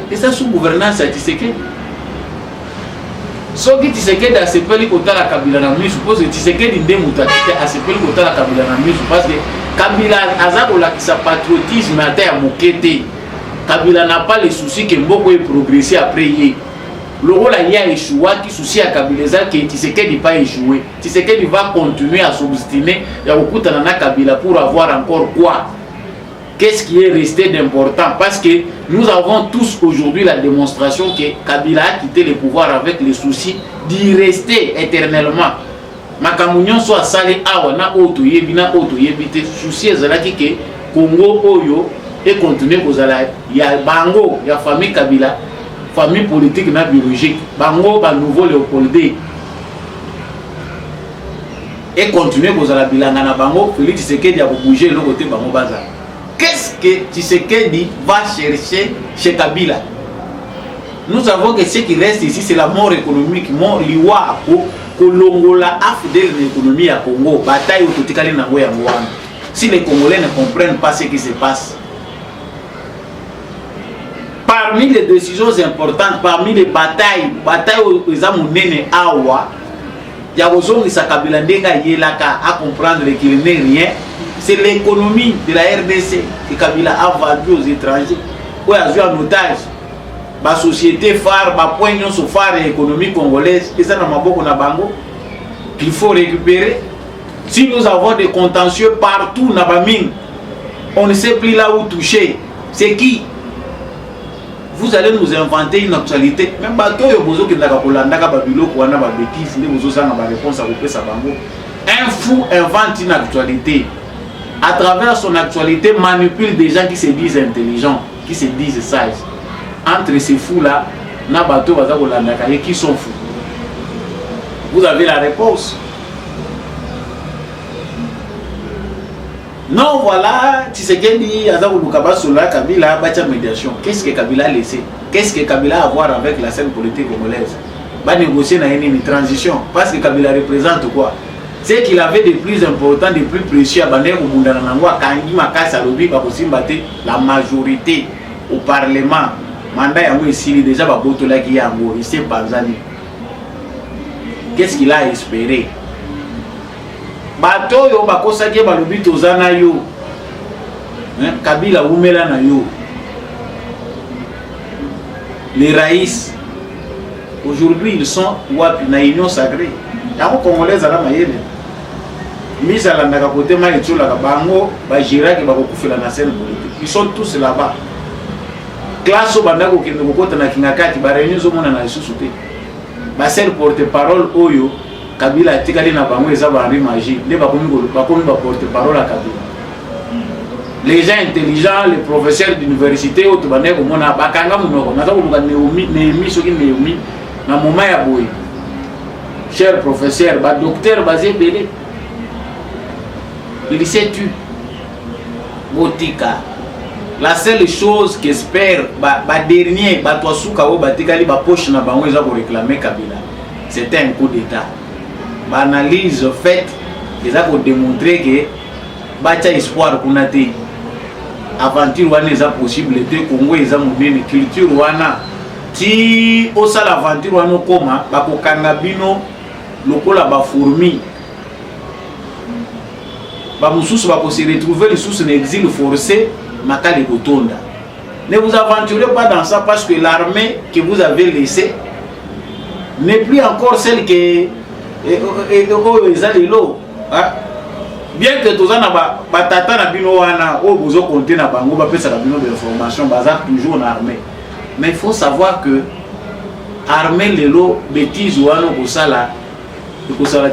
Et ça sous gouvernance à Tshisekedi. So qui Tshisekedi a sepeli kota la Kabila na misu, suppose que Tshisekedi nde mutatite a sepeli kota la Kabila na misu, parce que Kabila aza ko lakisa patriotisme ata ya mokete. Kabila n'a pas le souci que Mboko ait progressé après hier. Le rôle a échoué, qui souci à Kabila que Tshisekedi pas échoué. Tshisekedi va continuer à s'obstiner ya kokutana na Kabila pour avoir encore quoi? Qu'est-ce qui est resté d'important? Parce que nous avons tous aujourd'hui la démonstration que Kabila a quitté le pouvoir avec le souci d'y rester éternellement. Makamunyon soit salé awa na auto yebi na auto yebite souci ezalaki que Congo oyo et continuer kozala ya bango ya famille Kabila, famille politique na biologique, bango ba nouveau Léopoldé et continuer kozala bilanga na bango Félix Tshisekedi a bouger le côté bango baza. Qu'est-ce que Tshisekedi va chercher chez Kabila? Nous savons que ce qui reste ici, c'est la mort économique, mort liwa kolongola afdel l'économie à Congo, bataille au totikali nango ya ngwana. Si les Congolais ne comprennent pas ce qui se passe, parmi les décisions importantes, parmi les batailles aux amunene awa, ya bozongi sa Kabila ndenga yelaka à comprendre qu'il n'est rien. C'est l'économie de la RDC que Kabila a vendu aux étrangers. Ou a joué en otage. La société phare, la poignée sur phare économique congolaise, et ça n'a pas beaucoup de bango qu'il faut récupérer. Si nous avons des contentieux partout dans la mine, on ne sait plus là où toucher. C'est qui? Vous allez nous inventer une actualité. Même bateau yo bozo ki ndaka kolanda ka babilo ko wana ba bêtise, ne bozo sanga ba réponse à kopesa bango. Un fou invente une actualité. À travers son actualité, manipule des gens qui se disent intelligents, qui se disent sages. Entre ces fous-là, qui sont fous. Vous avez la réponse. Non, voilà, Tshisekedi, Kabila, médiation. Qu'est-ce que Kabila a laissé? Qu'est-ce que Kabila a à voir avec la scène politique congolaise? Va négocier une transition. Parce que Kabila représente quoi? C'est qu'il avait de plus important, de plus précieux à la majorité au Parlement. Mandat ici déjà ici Tanzanie. Qu'est-ce qu'il a espéré? Bato yo bakosaki balobi tozana yo. Kabila umela na yo. Les raïs aujourd'hui ils sont wapi na union sacrée. Yako congolaise ala mayele. Misala ndaka côté ma etiola ka bango ba giraki ba kokufela na scène politique. Ils sont tous là-bas. Classe bandako kende kokota na kingakati ba réunion zo mona na isusu te. Ba seul porte-parole oyo Kabila tikali na bango eza ba Henri Magie, ne ba komi ba porte-parole à Kabila. Les gens intelligents, les professeurs d'université au Tobaneko mona bakanga munoko na ko luka Néhémie soki Néhémie na moment ya boy. Cher professeur, ba docteur basé belé. Il sait tu Botika La seule chose qu'espère dernier Batouasuka ou Batikali poche na bango ils ont réclamé Kabila, c'était un coup d'état. Analyse faite, ils ont démontré que bacha espoir kuna te aventure wana eza possible te Congo eza monene culture wana ti osala aventure wana koma bakokanga bino lokola ba fourmi ba mususu bako se retrouver les sous en exil forcé makali botonda. Ne vous aventurez pas dans ça parce que l'armée que vous avez laissée n'est plus encore celle que bien que tous les tata na bino wana o bozo compter na bango ba pesa na bino de information bazar toujours na armée, mais il faut savoir que armée lelo bêtise wana ko sala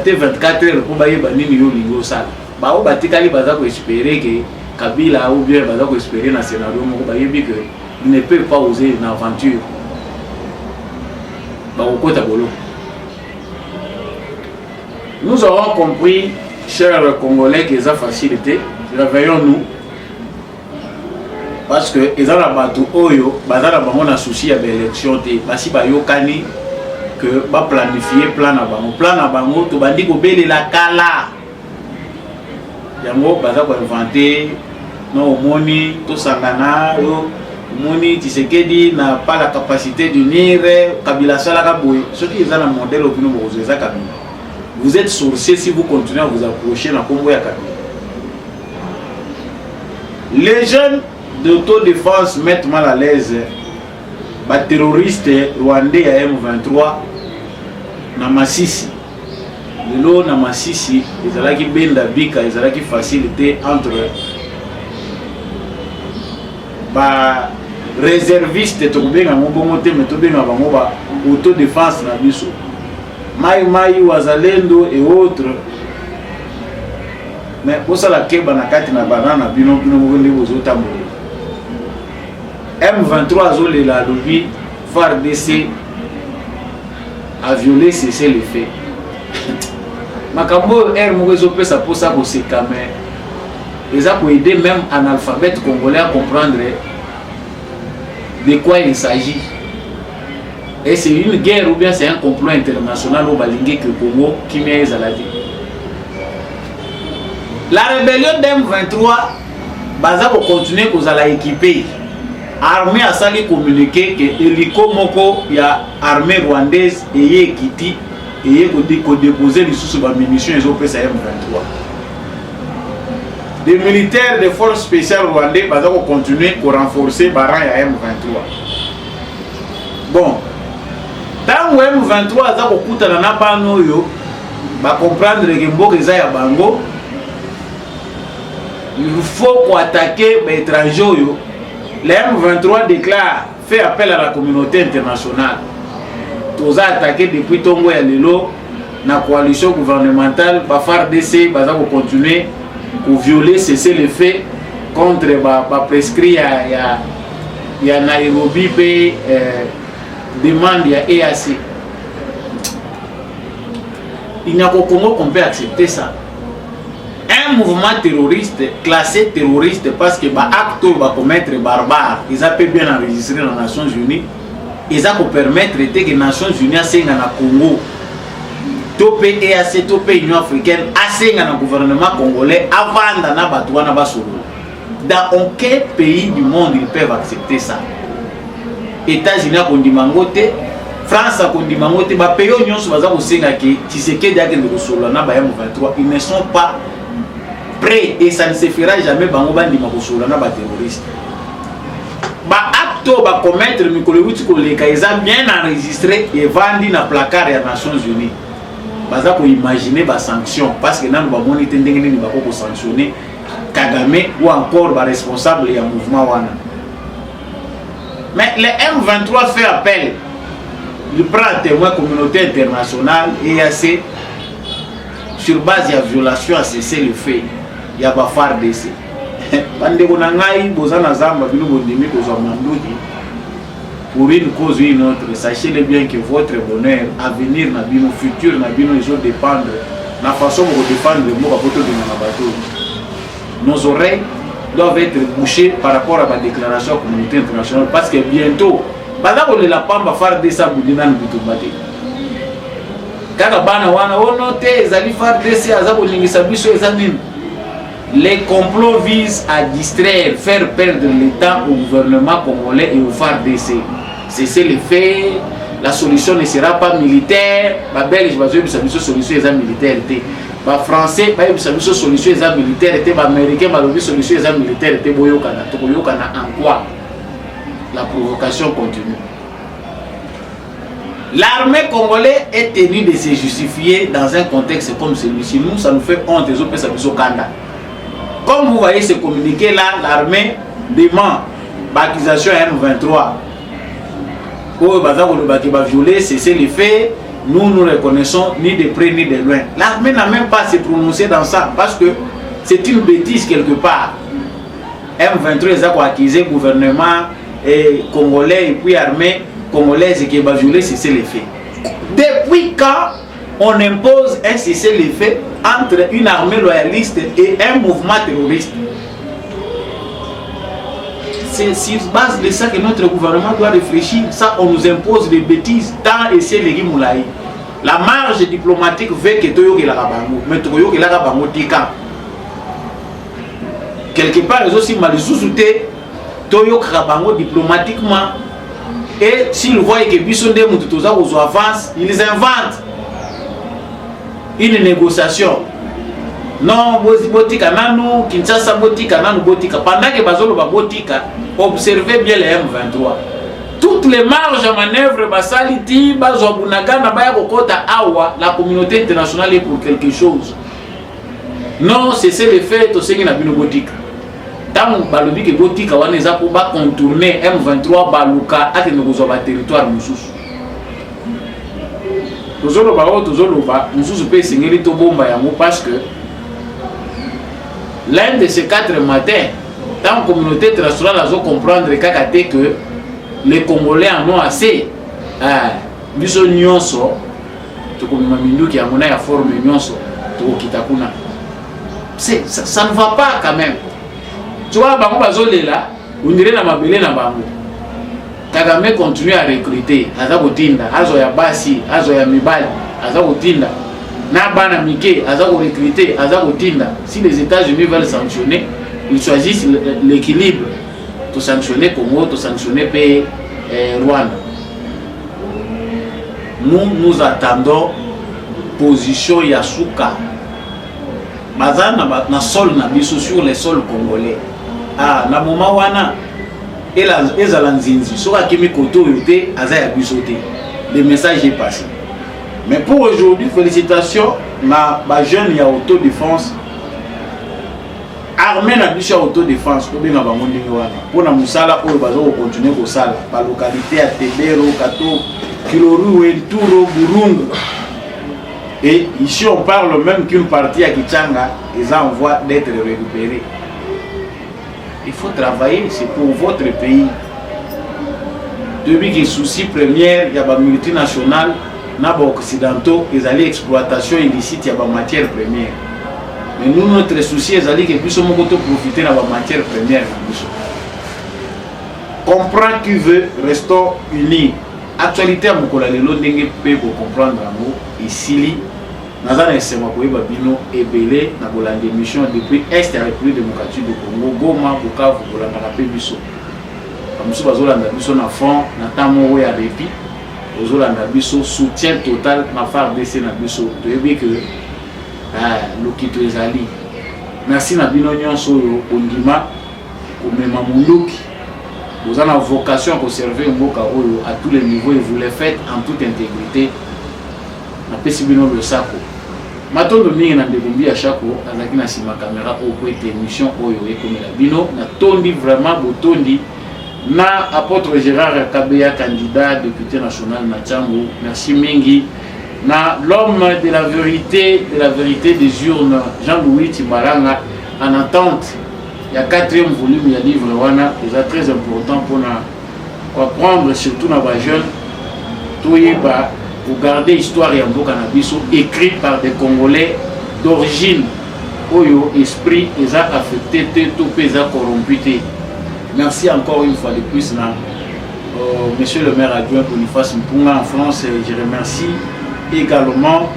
te 24 heures pour baye banini yo lingo sala ba o batikali baza ko espérer que Kabila ou bien baza ko espérer na scénario moko baye bi que il ne peut pas oser une aventure ba ko kota bolo. Nous aurons compris, chers Congolais, qu'ils ont facilité. Réveillons-nous. Parce que ils ont la bateau oyo, bazala bango na souci à l'élection te. Basi ba yokani que ba planifier plan na bango. Plan na bango to bandi ko bele la kala. Yango baza ko inventer no moni to sangana yo moni Tshisekedi n'a pas la capacité d'unir Kabila sala ka boy. Ce qui est un modèle opinion bozo za Kabila. Vous êtes sorcier si vous continuez à vous approcher dans Congo ya Kabila. Les jeunes d'autodéfense mettent mal à l'aise les terroristes rwandais à M23 na Masisi. Lelo na Masisi, ils allaient qui benda bika, ils allaient qui facilité entre ba réservistes tobenga ngobongote mais tobenga bango ba autodéfense na biso. Mai wazalendo et autres. Mais pour ça la keba na kati na banana bino ngende bozota mo. M23 zole la lobby FARDC a violé cesser les faits. Makambo er mo rezo pesa pour ça ko se kamer. Ils ont aider même un alphabet congolais à comprendre de quoi il s'agit. Et c'est une guerre ou bien c'est un complot international au Balingé que Congo qui met à la vie. La rébellion d'M23 baza ko continuer ko za la équiper. Armée a sali communiquer que hélico moko ya armée rwandaise et Kiti et ko déposer les sous ba munitions et opé M23. Des militaires de forces spéciales rwandais baza ko continuer ko renforcer baran ya M23. Bon, tant M23 aza kokutana na bano yo ba comprendre que mboka eza ya bango, il faut ko attaquer ba étrangers yo. Le M23 déclare, fait appel à la communauté internationale. Tous a attaqué depuis Tongo ya lelo na coalition gouvernementale ba FARDC baza ko continuer ko violer cesser les faits contre ba prescrit ya Nairobi pe demande à EAC. Il n'y a qu'au Congo qu'on peut accepter ça. Un mouvement terroriste, classé terroriste parce que les actes va commettre barbares, ils ont bien enregistré dans les Nations Unies, ils ont permettre que les Nations Unies aient un Congo, topé EAC, topé Union africaine, aient un gouvernement congolais avant d'en abattre na basolo. Dans aucun pays du monde ils peuvent accepter ça. États-Unis a kondimangote, France a kondimangote, ba pays nyonso baza kosenga ki Tshisekedi akende kosolo na ba M23, ils ne sont pas prêts et ça ne se fera jamais bango bandima kosolo na ba terroristes. Ba acto ba commettre mikolo wuti ko leka eza bien enregistré et vandi na placard ya Nations Unies. Baza ko imaginer ba sanction parce que nanu ba moni tendenge ni ba ko sanctionner Kagame ou encore ba responsable ya mouvement wana. Mais le M23 fait appel, il prend témoin communauté internationale et EAC sur base de la violation à cesser le fait. Il y a pas FARDC. Pour une cause ou une autre, sachez-le bien que votre bonheur, avenir, notre futur, ils dépendre de la façon dont vous défendre le mot à votre de nos oreilles doivent être bouchés par rapport à la déclaration de la communauté internationale. Parce que bientôt, pendant que la pamba FARDC ça bouge dans le bitumbate. Les complots visent à distraire, faire perdre l'État au gouvernement congolais et au FARDC. C'est le fait, la solution ne sera pas militaire. Les Belges vont dire que la solution est militaire. Les Français vont dire que la solution est militaire. Les Américains vont dire que la solution est militaire. En quoi la provocation continue. L'armée congolaise est tenue de se justifier dans un contexte comme celui-ci. Nous, ça nous fait honte. Comme vous voyez ce communiqué-là, l'armée demande l'accusation M23. Pour violer, c'est les faits. Nous reconnaissons ni de près ni de loin. L'armée n'a même pas se prononcé dans ça parce que c'est une bêtise quelque part. M23 a accusé le gouvernement congolais et puis l'armée congolaise qui va violer, c'est les faits. Depuis quand on impose un cessez-le-feu entre une armée loyaliste et un mouvement terroriste? C'est sur base de ça que notre gouvernement doit réfléchir. Ça, on nous impose des bêtises tant et c'est les Moulaï. La marge diplomatique veut que Toyo que la Rabango, mais Toyo que la Rabango tika. Quelque part, ils ont aussi mal sous-souté Toyo que Rabango diplomatiquement. Et s'ils voient que Bissonde Moutouza aux avance, ils inventent une négociation. Non, botika nanu, Kinshasa botika nanu botika. Pendant que Bazolo ba botika, observez bien les M23. Toutes les marges à manœuvre, Basaliti, Bazobunaga, Nabaya Kokota Awa, la communauté internationale est pour quelque chose. Non, c'est le fait, Tosengi Nabino botika. Tant Balobi que botika, on les a pour contourner M23 Baluka, à nos territoire Moussous. Parce que l'un de ces 4 matins, dans la communauté internationale, ils ont comprendre que les Congolais en ont assez. Ça ne va pas quand même. Tu vois, on dirait que Kagame continue à recruter, Azabotinda, Azoya Basi, Azoya Mibali, Azabotinda, Nabana Mike, recruter, Azabotinda. Si les États-Unis veulent sanctionner, ils choisissent l'équilibre. De sanctionner Congo, de sanctionner pays Rwanda. Nous attendons position Yasuka. Bazana na sol na biso sur les sols congolais. Na moment wana et la nzinzi sera kimi koto yote azaya bisoté. Le message est passé. Mais pour aujourd'hui, félicitations na ba jeune ya autodéfense. Armée na biso autodéfense ko benga bango ndenge wana. Pona musala oyo bazo continuer ko sala ba localité ya Tebero, Kato, Kiloru, Enturo, Burungu. Et ici on parle même qu'une partie à Kichanga est en voie d'être récupérée. Il faut travailler, c'est pour votre pays. Depuis que le souci premier, il y a des multinationales, il y a des occidentaux, ils ont l'exploitation illicite, il y a des matières premières. Mais nous, notre souci, c'est que nous puissions profiter de la matière première. Comprends qui veut, restons unis. Actualité à Mokola Lelo Ndenge pour comprendre ici. Nous avons essayé de nous ébeler dans la démission depuis Est et la République démocratique du Congo, Goma, Bukavu, pour la Bisso. Comme si nous avons un fond, nous avons un répit, nous avons un soutien total dans la FARDC. Nous avons que Lokito Ezali. Merci à Binonion Solo, Ondima, Omemamunduki. Vous avez une vocation à conserver Mboka Oyo à tous les niveaux et vous le faites en toute intégrité. Na pesi bino le sako. Matondo mingi na ndebombi à chaque fois azaki na sima caméra pour être émission Oyo ekomela bino na tondi vraiment botondi na apôtre Gérard Kabeya candidat député national na Tchango. Merci mingi na l'homme de la vérité des urnes Jean-Louis Tibaranga en attente. Il y a 4e volume, il y a livre wana, c'est très important pour apprendre surtout dans les jeunes pour garder l'histoire et un beau cannabis écrit par des Congolais d'origine oyo esprit eza affecté te to pesa corrompu te. Merci encore une fois de plus na monsieur le maire adjoint Boniface Mpunga en France. Je remercie également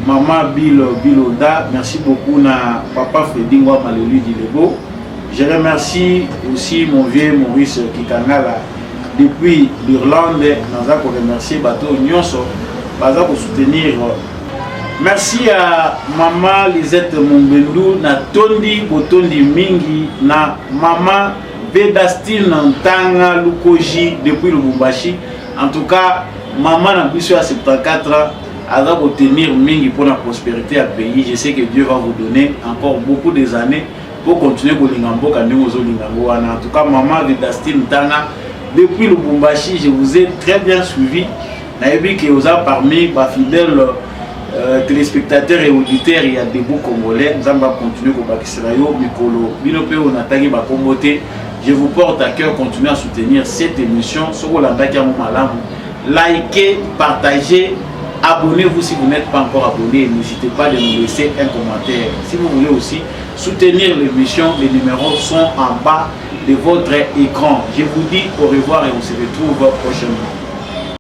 maman Biloda, merci beaucoup na papa Fredingwa Malelu Dilebo. Je remercie aussi mon vieux Maurice Kikangala depuis l'Irlande. Nous avons remercié Bateau Nyonso, nous avons soutenir. Merci à maman Lisette Mombendou, na Tondi Botondi Mingi, na maman Vedastine Ntanga Lukoji depuis le Lubumbashi. En tout cas, maman na biso à 74 ans, elle va obtenir Mingi pour la prospérité à pays. Je sais que Dieu va vous donner encore beaucoup des années pour continuer à Lingambo. En tout cas, maman Vedastine Ntanga depuis le Lubumbashi, je vous ai très bien suivi. Naïbi que vous avez parmi les fidèles téléspectateurs et auditeurs, il y a des beaux Congolais. Nous allons continuer à Bakisrayo, Mikolo, Binope, Onatagi, Bakomote. Je vous porte à cœur, continuer à soutenir cette émission. Likez, partagez, abonnez-vous si vous n'êtes pas encore abonné. N'hésitez pas de nous laisser un commentaire. Si vous voulez aussi soutenir l'émission, les numéros sont en bas de votre écran. Je vous dis au revoir et on se retrouve prochainement.